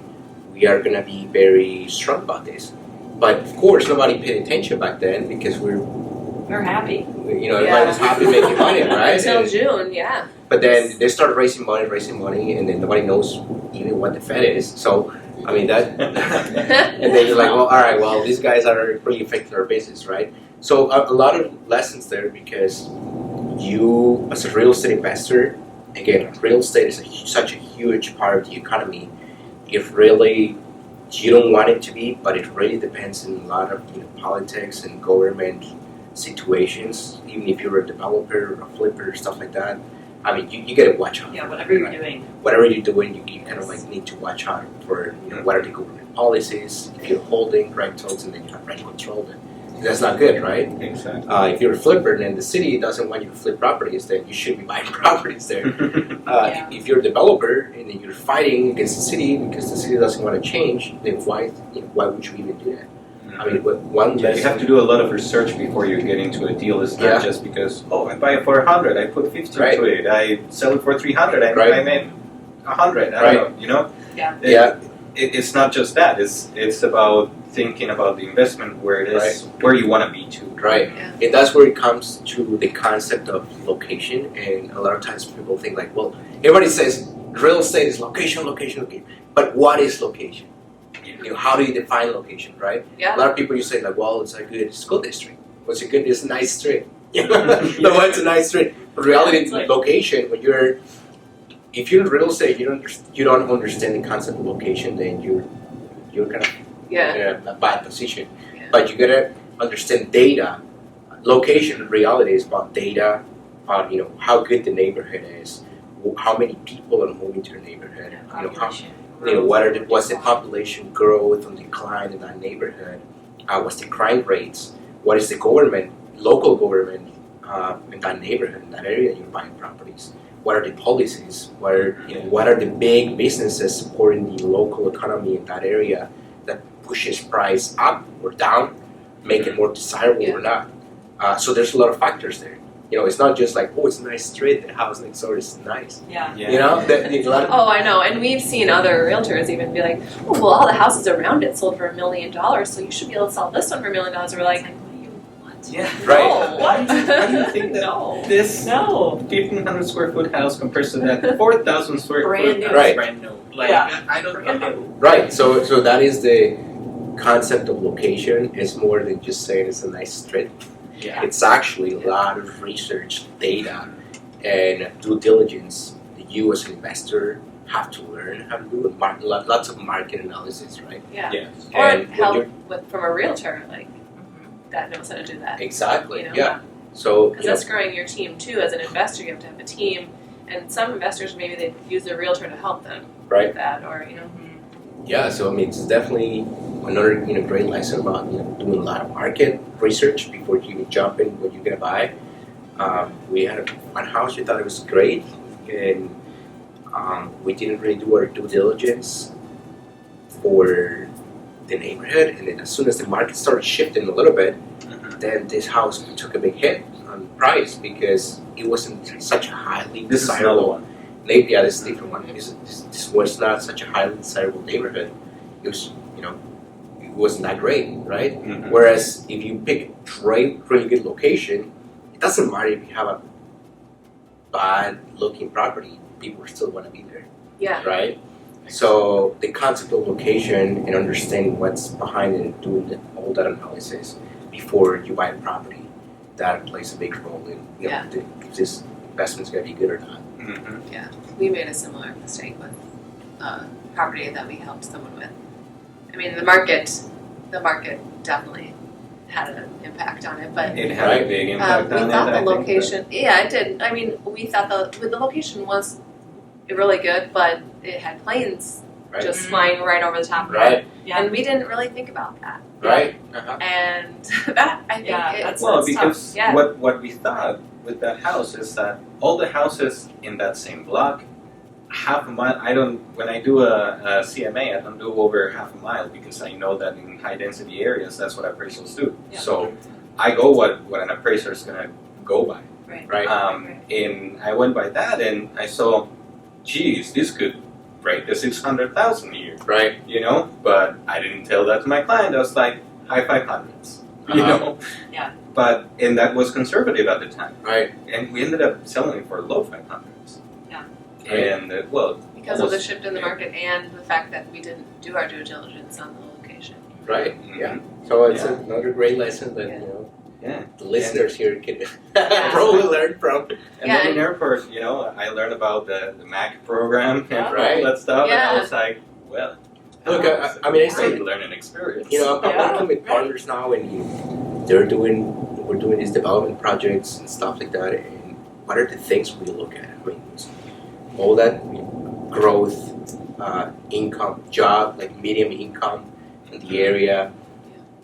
S4: We are going to be very strong about this." But of course, nobody paid attention back then because
S6: We're happy.
S4: everybody was happy making money, right?
S5: Until
S4: And-
S5: June, yeah.
S4: But then they started raising money, and then nobody knows even what the Fed is. So, I mean that, and then you're like, well, all right, well, these guys are really affecting our business, right? So a lot of lessons there because you, as a real estate investor, again, real estate is such a huge part of the economy. It really, you don't want it to be, but it really depends on a lot of politics and government situations. Even if you're a developer, a flipper, stuff like that. I mean, you gotta watch out.
S6: Yeah, whatever you're doing.
S4: Whatever you're doing, you kind of like need to watch out for what are the government policies. If you're holding rentals and then you have rent control, then that's not good, right?
S3: Exactly.
S4: If you're a flipper and the city doesn't want you to flip properties, then you should be buying properties there.
S6: Yeah.
S4: If you're a developer and then you're fighting against the city because the city doesn't want to change, then why would you even do that? I mean, one
S3: Yeah, you have to do a lot of research before you get into a deal. It's not
S4: Yeah.
S3: just because, I buy it for 100, I put 50
S4: Right.
S3: into it, I sell it for 300, I
S4: Right.
S3: made 100. I
S4: Right.
S3: don't know, you know?
S6: Yeah.
S4: Yeah.
S3: It's not just that. It's about thinking about the investment where it is, where you want to be to.
S4: Right.
S5: Yeah.
S4: And that's where it comes to the concept of location. And a lot of times people think like, well, everybody says real estate is location. But what is location? How do you define location, right?
S5: Yeah.
S4: A lot of people you say like, well, it's a good school district. What's a good? It's a nice street. No, it's a nice street. But reality,
S6: It's like-
S4: location. If you're in real estate, you don't understand the concept of location. Then you're kind of
S5: Yeah.
S4: in a bad position.
S5: Yeah.
S4: But you gotta understand data. Location in reality is about data, about how good the neighborhood is, how many people are moving to the neighborhood,
S6: Population.
S4: what's the population growth and decline in that neighborhood, what's the crime rates, what is the local government in that neighborhood, in that area you're buying properties, what are the policies, what are the big businesses supporting the local economy in that area that pushes price up or down, make it more desirable or not. So there's a lot of factors there. It's not just like, it's a nice street, the house next door is nice.
S6: Yeah.
S4: A lot of,
S5: Oh, I know. And we've seen other realtors even be like, all the houses around it sold for $1 million, so you should be able to sell this one for $1 million. We're like,
S6: What?
S3: Yeah.
S4: Right.
S5: No.
S6: What?
S3: How do you think that
S6: No.
S3: this
S6: No.
S3: 1,500 square foot house compares to that 4,000 square
S5: Brand
S3: foot
S5: new.
S3: house?
S4: Right.
S3: Brand new. Like,
S6: Yeah.
S3: I don't know.
S4: Right. So that is the concept of location. It's more than just saying it's a nice street.
S3: Yeah.
S4: It's actually a lot of research, data, and due diligence that you as an investor have to learn how to do. Lots of market analysis, right?
S5: yeah.
S3: Yes.
S5: Or
S4: And when
S5: help from a realtor, like, that knows how to do that.
S4: Exactly.
S5: You know?
S4: Yeah. So
S5: Because that's growing your team too. As an investor, you have to have a team. And some investors, maybe they use their realtor to help them
S4: Right.
S5: with that, or,
S4: Yeah, so I mean, it's definitely another great lesson about doing a lot of market research before you even jump in what you're gonna buy. We had one house, we thought it was great, and we didn't really do our due diligence for the neighborhood. And then as soon as the market started shifting a little bit, then this house took a big hit on price because it wasn't such a highly
S3: This is another
S4: desirable.
S3: one.
S4: Yeah, this is a different one. This was not such a highly desirable neighborhood. It was, it wasn't that great, right?
S3: Mhm.
S4: Whereas if you pick a really good location, it doesn't matter if you have a bad looking property, people still want to be there,
S5: yeah.
S4: right? So the concept of location and understanding what's behind it and doing all that analysis before you buy a property, that plays a big role in if this investment's going to be good or not.
S2: We made a similar mistake with a property that we helped someone with. I mean, the market definitely had an impact on it, but
S3: It had a big impact
S2: we
S3: on
S2: thought
S3: it.
S2: the
S3: I think,
S2: location, it did. I mean, we thought the location was really good, but it had planes
S4: Right.
S2: just flying right over the top of it.
S4: Right.
S6: Yeah.
S2: And we didn't really think about that.
S4: Right.
S2: And that, I think,
S6: Yeah,
S3: Well,
S2: it's
S3: because
S2: tough. Yeah.
S3: what we thought with that house is that all the houses in that same block, half a mile. When I do a CMA, I don't do over half a mile because I know that in high density areas, that's what appraisals do.
S6: Yeah.
S3: So I go what an appraiser is gonna go by.
S4: Right.
S3: And I went by that, and I saw, geez, this could break the 600,000 a year.
S4: Right.
S3: You know, but I didn't tell that to my client. I was like, high 500s, you know?
S6: Yeah.
S3: And that was conservative at the time.
S4: Right.
S3: And we ended up selling it for low 500s.
S6: Yeah.
S3: And,
S2: Because of the
S3: almost-
S2: shift in the market and the fact that we didn't do our due diligence on the location.
S4: Right.
S3: Mhm.
S4: Yeah. So it's
S3: Yeah.
S4: another great lesson that
S3: Yeah.
S4: the listeners here can probably learn from.
S3: And
S2: Yeah,
S3: then in
S2: and-
S3: airport, I learned about the MAC program and
S4: Right.
S3: all that stuff.
S2: Yeah.
S3: And I was like, well,
S4: Look, I mean, I say,
S3: learning experience.
S4: I'm
S6: Yeah.
S4: working with partners now, and we're doing these development projects and stuff like that. And what are the things we look at? I mean, it's all that growth, income, job, like medium income in the area,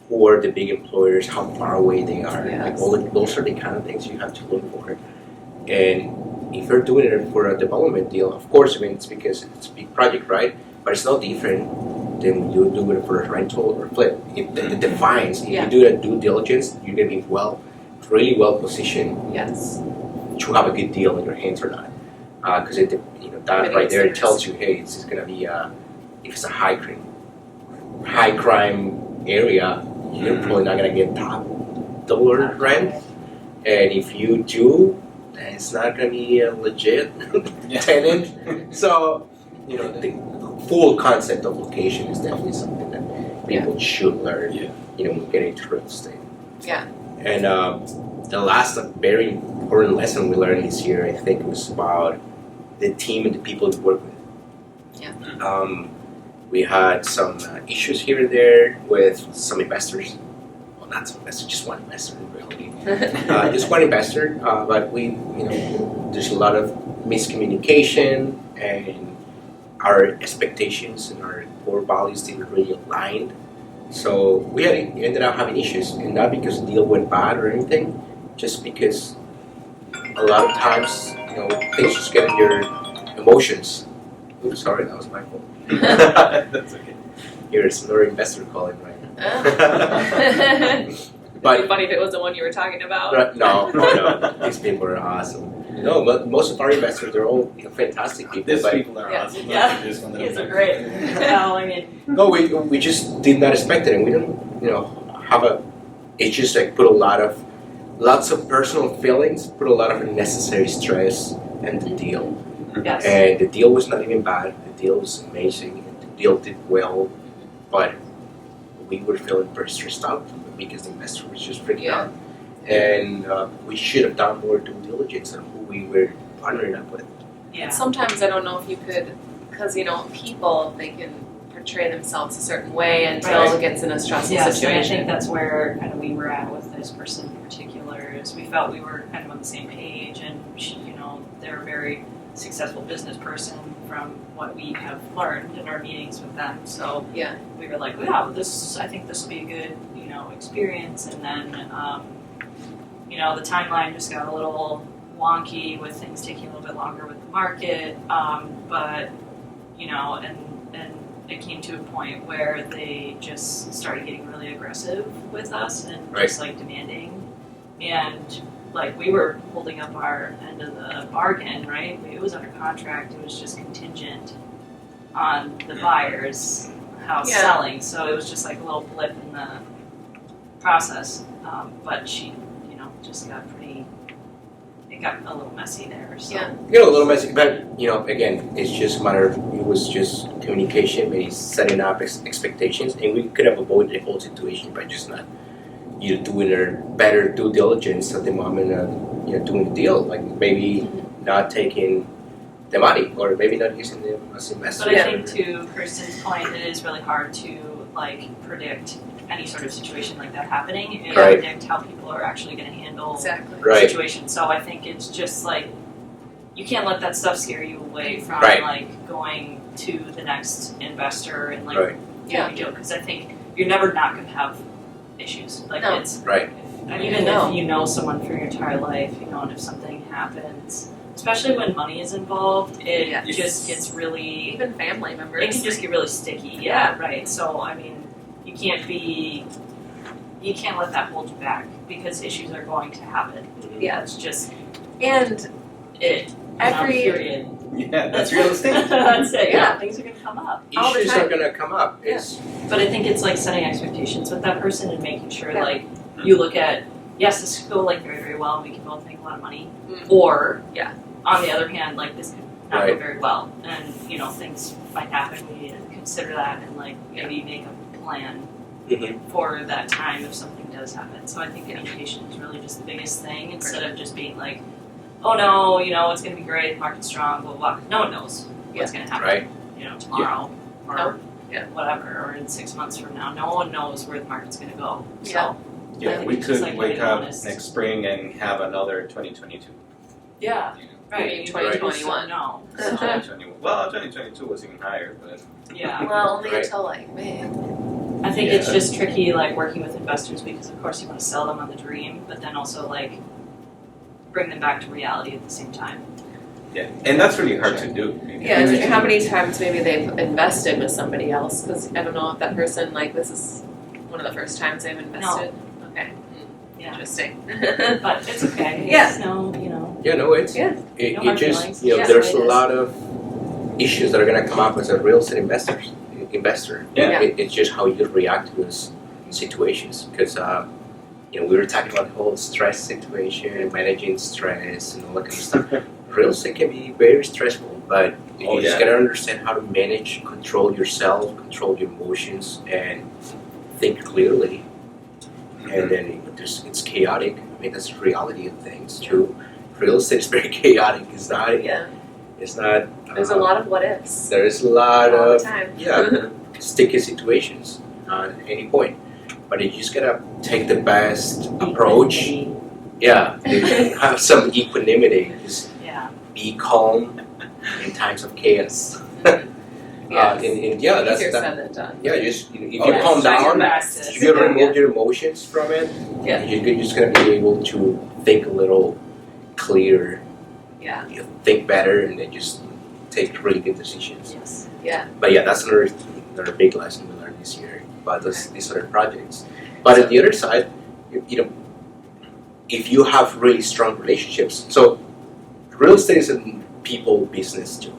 S4: or the big employers, how far away they are. Like those are the kind of things you have to look for. And if you're doing it for a development deal, of course, I mean, it's because it's a big project, right? But it's no different than when you do it for a rental or flip. It defines, if you do that due diligence, you're going to be really well positioned
S2: Yes.
S4: to have a good deal in your hands or not. Because that right there, it tells you, hey, this is going to be, if it's a high crime area, you're probably not going to get top dollar rent. And if you do, then it's not going to be a legit tenant. So, the full concept of location is definitely something that people should learn, when getting into real estate.
S2: Yeah.
S4: And the last very important lesson we learned this year, I think, was about the team and the people we work with.
S2: Yeah.
S4: We had some issues here and there with some investors. Well, not some investors, just one investor in reality. Just one investor, but there's a lot of miscommunication, and our expectations and our core values didn't really align. So we ended up having issues, and not because the deal went bad or anything, just because a lot of times, things just get in your emotions. Oops, sorry, that was my fault.
S3: That's okay.
S4: Here's another investor calling right now.
S2: It'd be funny if it was the one you were talking about.
S4: No. These people are awesome. No, but most of our investors, they're all fantastic people.
S3: These
S4: But
S3: people are awesome.
S6: Yeah.
S3: This one
S6: These are great. No, I mean,
S4: no, we just did not expect it, and we don't, have a. It just like put lots of personal feelings, put a lot of unnecessary stress in the deal.
S6: yes.
S4: And the deal was not even bad. The deal was amazing. And the deal did well, but we were feeling very stressed out because the investor was just freaking out. And we should have done more due diligence on who we were partnering up with.
S6: Yeah.
S2: Sometimes I don't know if you could, because people, they can portray themselves a certain way until
S4: Right.
S2: it gets in a stressful
S6: Yeah, so I
S2: situation.
S6: think that's where kind of we were at with this person in particular, is we felt we were kind of on the same page, and they're a very successful business person from what we have learned in our meetings with them. So
S2: Yeah.
S6: we were like, I think this will be a good, experience. And then, the timeline just got a little wonky with things taking a little bit longer with the market. But and it came to a point where they just started getting really aggressive with us and
S4: Right.
S6: just demanding, and we were holding up our end of the bargain, right? It was under contract. It was just contingent on the buyer's house selling. So it was just a little blip in the process. But she, just got pretty it got a little messy there. So.
S2: Yeah.
S4: A little messy, but again, it's just a matter of, it was just communication, maybe setting up expectations, and we could have avoided the whole situation by just not doing a better due diligence at the moment of doing the deal, like maybe not taking the money, or maybe not using them as investors.
S6: But I think to Kirsten's point, it is really hard to predict any sort of situation like that happening and
S4: Right.
S6: predict how people are actually going to handle
S2: Exactly.
S4: Right.
S6: situations. So I think it's just you can't let that stuff scare you away from
S4: Right.
S6: going to the next investor and
S4: Right.
S6: doing a deal, because I think you're never not going to have issues.
S2: No.
S6: It's
S4: Right.
S6: even
S2: No.
S6: if you know someone for your entire life, and if something happens, especially when money is involved, it
S2: Yes.
S6: just gets really.
S2: Even family members.
S6: It can just get really sticky. Yeah, right. So I mean, you can't let that hold you back, because issues are going to happen.
S2: Yeah.
S6: It's just
S2: And
S6: it.
S2: every
S6: Period.
S3: Yeah, that's real estate.
S6: That's it.
S2: Yeah.
S6: Things are gonna come up.
S2: All the
S4: Issues
S2: time.
S4: are gonna come up. It's
S6: But I think it's setting expectations with that person and making sure
S2: Yeah.
S6: you look at, yes, this could go very, very well and we can both make a lot of money.
S2: Mhm.
S6: Or
S2: Yeah.
S6: on the other hand, this could not go
S4: Right.
S6: very well, and things might happen. We need to consider that and maybe make a plan for that time if something does happen. So I think communication is really just the biggest thing, instead of just being oh no, it's gonna be great, market's strong, blah blah. No one knows what's gonna happen.
S4: right.
S6: Tomorrow or
S2: No. Yeah.
S6: whatever, or in 6 months from now. No one knows where the market's gonna go. So
S2: Yeah.
S3: Yeah,
S6: think
S3: we
S6: it's
S3: could
S6: just
S3: wake
S6: getting
S3: up
S6: honest.
S3: next spring and have another 2022.
S6: yeah, right.
S2: mean
S6: You
S2: 2021.
S6: just don't know. So,
S3: 2021. Well, 2022 was even higher, but
S6: yeah.
S2: well, only
S4: Right.
S2: until May.
S6: I think it's
S3: Yeah.
S6: just tricky, working with investors, because of course you want to sell them on the dream, but then also bring them back to reality at the same time.
S3: yeah, and that's really hard to do.
S2: Yeah, and how many times maybe they've invested with somebody else? Because I don't know if that person this is one of the first times they've invested. Okay.
S6: Yeah.
S2: Interesting.
S6: But it's okay.
S2: Yeah.
S6: It's no,
S4: It's
S2: Yeah.
S4: it,
S6: No
S4: it
S6: hard
S4: just
S6: feelings.
S2: Yeah.
S4: there's
S6: It
S4: a
S6: is.
S4: lot of issues that are gonna come up as a real estate investor.
S3: Yeah.
S4: It's just how you react to those situations, because we were talking about the whole stress situation, managing stress, and all that kind of stuff. Real estate can be very stressful, but
S3: Oh,
S4: you just
S3: yeah.
S4: gotta understand how to manage, control yourself, control your emotions, and think clearly. And then it's chaotic. I mean, that's the reality of things too. Real estate is very chaotic. It's not.
S2: Yeah.
S4: It's not.
S2: There's a lot of what ifs.
S4: There is a lot
S2: all the
S4: of
S2: time.
S4: sticky situations at any point, but you just gotta take the best approach. Yeah, have some equanimity. Just
S6: Yeah.
S4: be calm in times of chaos.
S2: Yes.
S4: And yeah, that's
S2: Easier
S4: that.
S2: said than done.
S4: Yeah, just if
S3: Oh,
S4: you
S3: yeah.
S4: calm
S6: Try your
S4: down,
S6: best.
S4: if you remove your emotions from it,
S2: Yeah.
S4: you're just gonna be able to think a little clearer,
S2: Yeah.
S4: think better, and then just take really good decisions.
S6: Yes.
S2: Yeah.
S4: But yeah, that's another big lesson we learned this year about these other projects. But on the other side, if you have really strong relationships, so real estate is a people business too.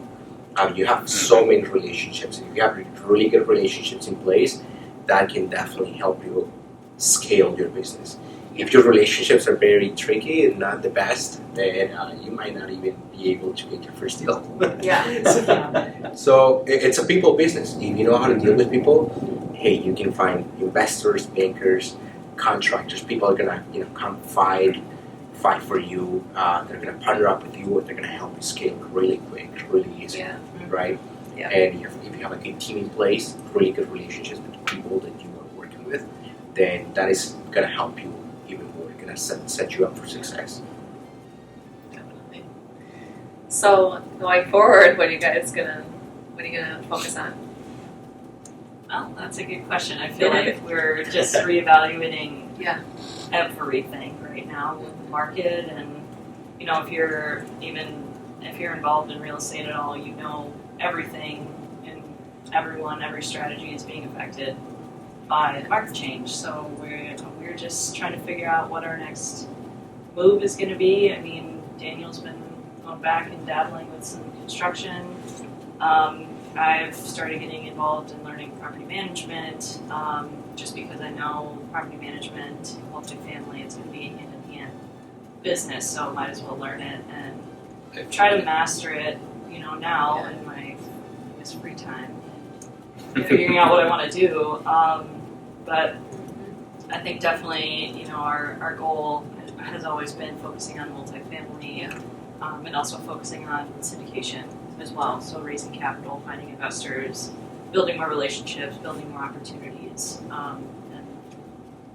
S4: You have so many relationships. If you have really good relationships in place, that can definitely help you scale your business. If your relationships are very tricky and not the best, then you might not even be able to get your first deal.
S2: Yeah.
S4: So it's a people business. If you know how to deal with people, hey, you can find investors, bankers, contractors. People are gonna come fight for you. They're gonna partner up with you, and they're gonna help you scale really quick, really easy,
S2: Yeah.
S4: right?
S2: Yeah.
S4: And if you have a good team in place, really good relationships with the people that you are working with, then that is gonna help you even more. It's gonna set you up for success.
S2: Definitely. So going forward, what are you gonna focus on?
S6: Well, that's a good question. I feel like we're just reevaluating
S2: Yeah.
S6: everything right now with the market, and if you're involved in real estate at all, everything and every strategy is being affected by the market change. So we're just trying to figure out what our next move is going to be. I mean, Daniel's been going back and dabbling with some construction. I've started getting involved in learning property management, just because I know property management, multifamily, it's going to be hand in hand. business, so might as well learn it and try to master it, now in my free time, figuring out what I want to do. But I think definitely, our goal has always been focusing on multifamily, and also focusing on syndication as well. So raising capital, finding investors, building more relationships, building more opportunities, and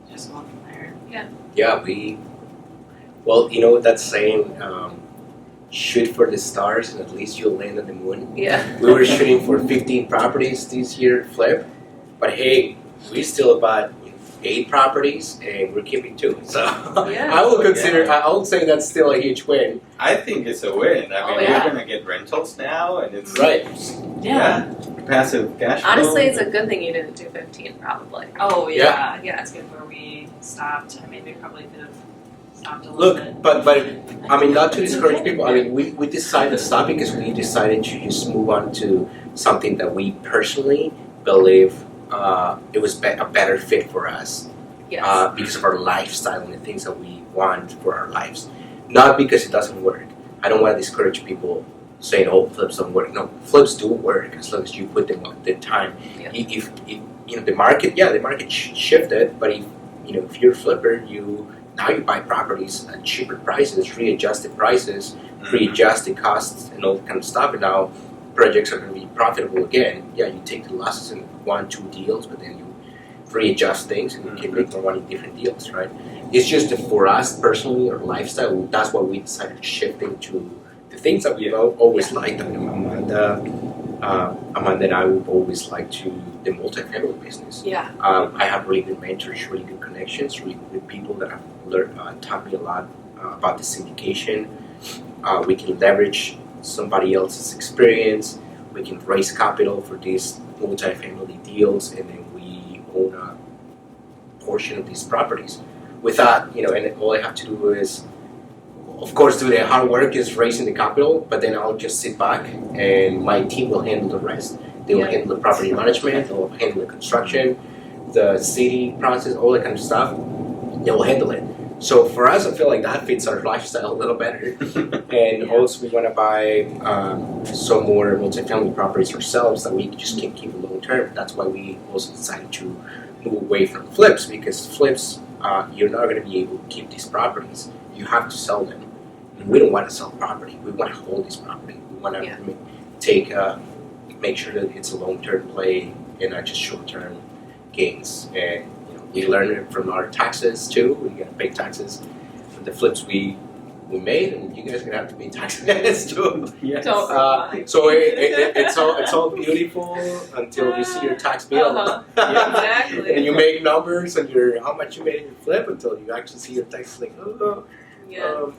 S6: just going from there.
S4: Yeah, well, you know what that's saying? Shoot for the stars and at least you'll land on the moon.
S2: Yeah.
S4: We were shooting for 15 properties this year, flip, but hey, we still bought 8 properties and we're keeping 2. So
S2: Yeah.
S4: I will consider, I will say that's still a huge win.
S3: I think it's a win. I mean,
S2: yeah.
S3: you're going to get rentals now, and it's
S4: Right.
S3: passive cash flow.
S2: Honestly, it's a good thing you didn't do 15, probably.
S6: Oh
S4: Yeah.
S6: that's good where we stopped. I mean, we probably could have stopped a little bit.
S4: Look, but I mean, not to discourage people. I mean, we decided to stop because we decided to just move on to something that we personally believe it was a better fit for us
S2: Yes.
S4: because of our lifestyle and the things that we want for our lives. Not because it doesn't work. I don't want to discourage people saying, "Oh, flips don't work." No, flips do work as long as you put them on the time.
S2: Yeah.
S4: If the market shifted, but if you're a flipper, now you buy properties at cheaper prices, readjusted prices, readjusted costs, and all that kind of stuff. And now projects are going to be profitable again. Yeah, you take the losses in 1-2 deals, but then you readjust things and you can make more money in different deals, right? It's just that for us personally, our lifestyle, that's why we decided to shift into the things that we've always liked. I mean, Amanda and I would always like to the multifamily business.
S2: Yeah.
S4: I have really good mentors, really good connections, really good people that have taught me a lot about the syndication. We can leverage somebody else's experience. We can raise capital for these multifamily deals, and then we own a portion of these properties. With that, and all I have to do is, of course, do the hard work is raising the capital, but then I'll just sit back and my team will handle the rest. They will handle the property management, they'll handle the construction, the city process, all that kind of stuff. They will handle it. So for us, I feel like that fits our lifestyle a little better. And also we want to buy some more multifamily properties ourselves that we just can keep long term. That's why we also decided to move away from flips, because flips, you're not going to be able to keep these properties. You have to sell them. And we don't want to sell property. We want to hold this property. We want to make sure that it's a long-term play and not just short-term gains. And we learn it from our taxes too. We got to pay taxes for the flips we made, and you guys are gonna have to pay taxes too.
S3: Yes.
S4: So it's all beautiful until you see your tax bill.
S2: Exactly.
S4: And you make numbers and how much you made in your flip until you actually see your taxes like, oh.
S2: Yeah.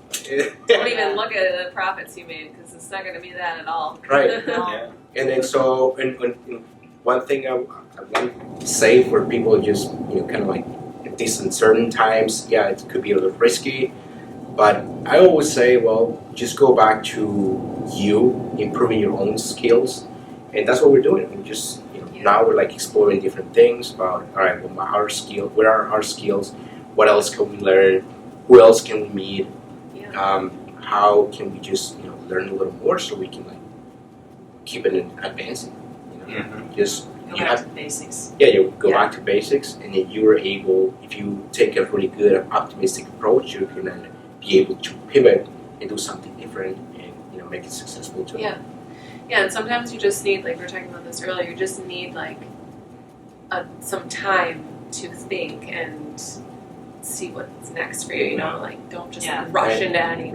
S2: Don't even look at the profits you made, because it's not going to be that at all.
S4: Right.
S3: Yeah.
S4: And then and one thing I want to say for people just kind of like at these uncertain times, it could be a little risky, but I always say, well, just go back to you improving your own skills, and that's what we're doing. We just now we're like exploring different things about what are our skills, what else can we learn, who else can we meet, how can we just learn a little more so we can keep it advancing. Just
S6: Go back to the basics.
S4: You go back to basics, and then you are able, if you take a really good optimistic approach, you can then be able to pivot and do something different and make it successful too.
S2: Yeah, and sometimes you just need, like we were talking about this earlier, you just need some time to think and see what's next for you. Don't just rush into any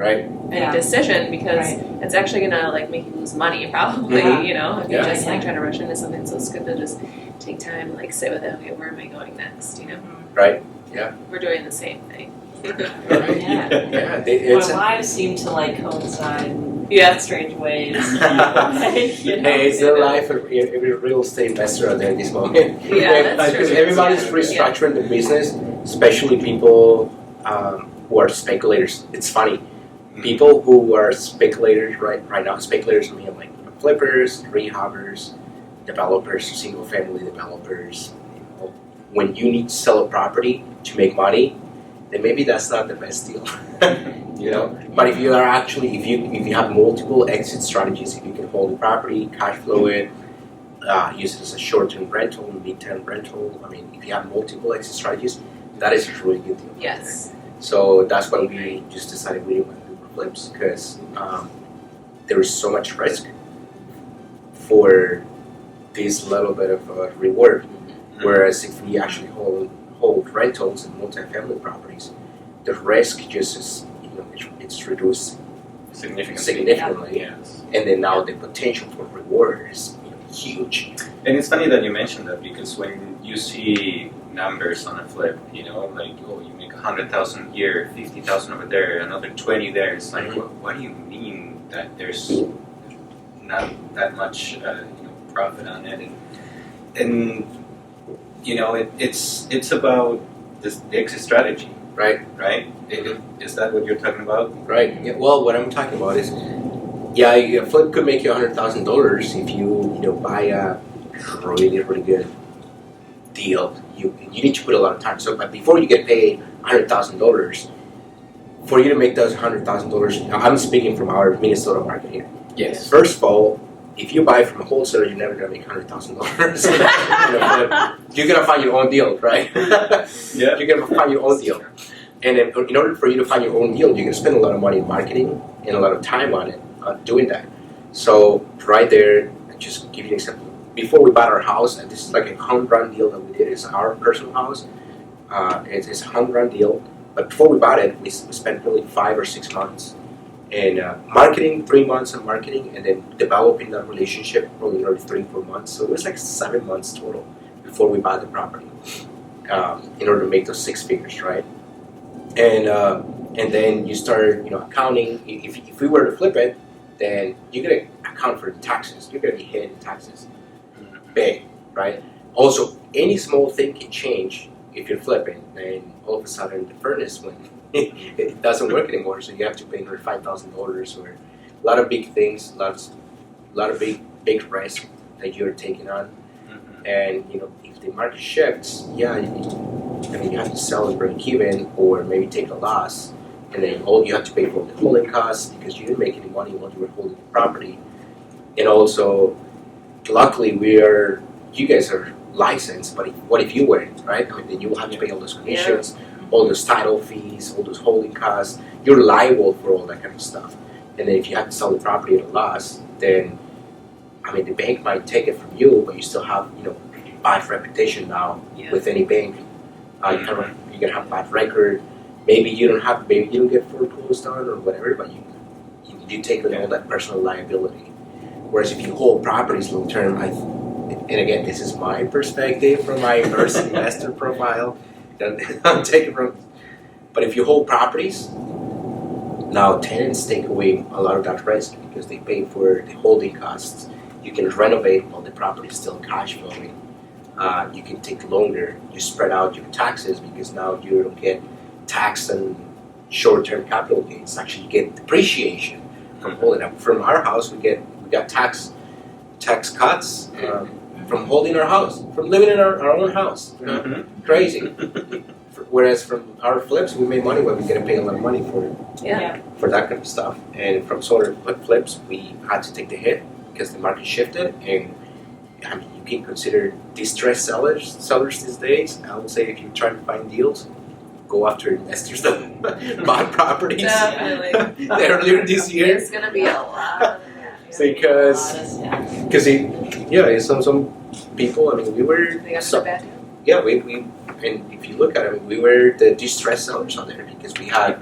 S2: decision, because it's actually gonna make you lose money probably. If you just trying to rush into something. So it's good to just take time, sit with it. Okay, where am I going next?
S4: Right. Yeah.
S2: We're doing the same thing.
S6: Our lives seem to coincide in strange ways.
S4: Hey, it's the life of every real estate investor out there at this moment.
S2: Yeah, that's true.
S4: Because everybody's restructuring the business, especially people who are speculators. It's funny. People who are speculators right now, speculators I mean flippers, rehabbers, developers, single family developers. When you need to sell a property to make money, then maybe that's not the best deal. You know, but if you are actually if you have multiple exit strategies, if you can hold the property, cash flow it, use it as a short-term rental, mid-term rental. I mean, if you have multiple exit strategies, that is a really good deal.
S2: Yes.
S4: So that's why we just decided we didn't want to do flips because there is so much risk for this little bit of a reward. Whereas if we actually hold rentals and multifamily properties, the risk just is it's reduced significantly.
S3: Yes.
S4: And then now the potential for reward is huge.
S3: And it's funny that you mentioned that because when you see numbers on a flip, you make 100,000 here, 50,000 over there, another 20 there. It's like, what do you mean that there's not that much profit on it? And it's about the exit strategy,
S4: Right.
S3: Is that what you're talking about?
S4: Right. Yeah. Well, what I'm talking about is, a flip could make you $100,000 if you buy a really good deal. You need to put a lot of time. So, but before you get paid $100,000, for you to make those $100,000, I'm speaking from our Minnesota market here.
S3: Yes.
S4: First of all, if you buy from a wholesaler, you're never gonna make $100,000. You're gonna find your own deal, right?
S3: Yeah.
S4: You're gonna find your own deal. And in order for you to find your own deal, you're gonna spend a lot of money in marketing and a lot of time on it, doing that. So right there, just give you an example. Before we bought our house, and this is like a home run deal that we did. It's our personal house. It's a home run deal. But before we bought it, we spent really 5 or 6 months. And marketing, 3 months of marketing, and then developing that relationship, probably another 3-4 months. So it was like 7 months total before we bought the property, in order to make those 6 figures, right? And then you start, accounting. If we were to flip it, then you're gonna account for the taxes. You're gonna be hit in taxes, big, right? Also, any small thing can change if you're flipping, and all of a sudden the furnace went. It doesn't work anymore, so you have to pay another $5,000 or a lot of big things, a lot of big risk that you're taking on. And if the market shifts, you have to sell and break even, or maybe take a loss, and then you have to pay for the holding costs because you didn't make any money while you were holding the property. And also, luckily, you guys are licensed, but what if you weren't, right? I mean, then you will have to pay all those commissions. All those title fees, all those holding costs, you're liable for all that kind of stuff. And then if you have to sell the property at a loss, then, the bank might take it from you, but you still have, bad reputation now with any bank. You're gonna have bad record. Maybe you don't get foreclosed on or whatever, but you take on all that personal liability. Whereas if you hold properties long term, and again, this is my perspective from my investor profile. I'm taking from, but if you hold properties, now tenants take away a lot of that risk because they pay for the holding costs. You can renovate while the property is still cash flowing. You can take longer. You spread out your taxes because now you don't get tax and short-term capital gains. Actually, you get depreciation from holding up. From our house, we got tax cuts from holding our house, from living in our own house. Crazy. Whereas from our flips, we made money where we get to pay a lot of money for that kind of stuff. And from solar flips, we had to take the hit because the market shifted. And you can consider distressed sellers these days. I would say if you're trying to find deals, go after investors that bought properties.
S2: Definitely.
S4: Earlier this year.
S2: There's gonna be a lot.
S4: Because some people, we were.
S2: They got so bad.
S4: Yeah, we and if you look at it, we were the distressed sellers on there because we had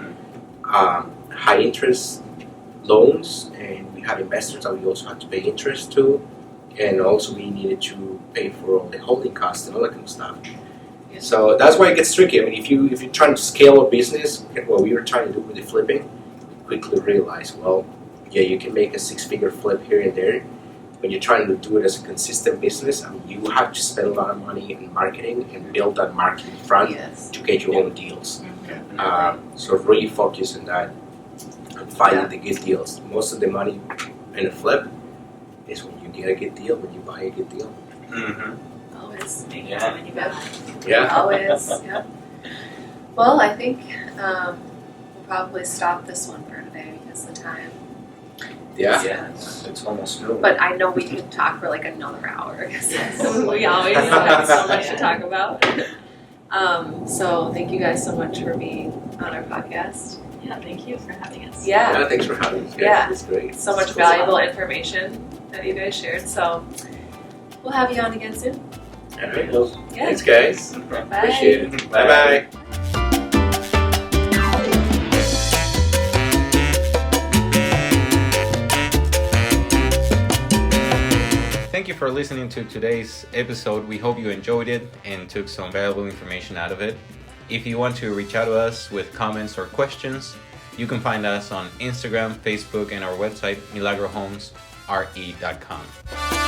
S4: high interest loans and we had investors that we also had to pay interest to, and also we needed to pay for all the holding costs and all that kind of stuff. So that's why it gets tricky. If you're trying to scale a business, what we were trying to do with the flipping, we quickly realized, you can make a 6-figure flip here and there. When you're trying to do it as a consistent business, you have to spend a lot of money in marketing and build that marketing front to get your own deals. So really focus on that and finding the good deals. Most of the money in a flip is when you get a good deal, when you buy a good deal.
S2: Always.
S4: Yeah.
S2: Always. Yep. Well, I think we'll probably stop this one for today because of the time.
S4: Yeah.
S3: Yeah, it's almost noon.
S2: But I know we could talk for like another hour.
S6: Yes.
S2: We always have so much to talk about. So thank you guys so much for being on our podcast.
S6: Yeah, thank you for having us.
S2: Yeah,
S4: Yeah, thanks for having me.
S2: Yeah.
S4: It was great.
S2: so much valuable information that you guys shared. So we'll have you on again soon.
S4: All right. Well,
S2: Yeah.
S4: thanks, guys.
S2: Bye.
S4: Appreciate it.
S3: Bye.
S4: Bye-bye.
S1: Thank you for listening to today's episode. We hope you enjoyed it and took some valuable information out of it. If you want to reach out to us with comments or questions, you can find us on Instagram, Facebook, and our website, milagrohomesre.com.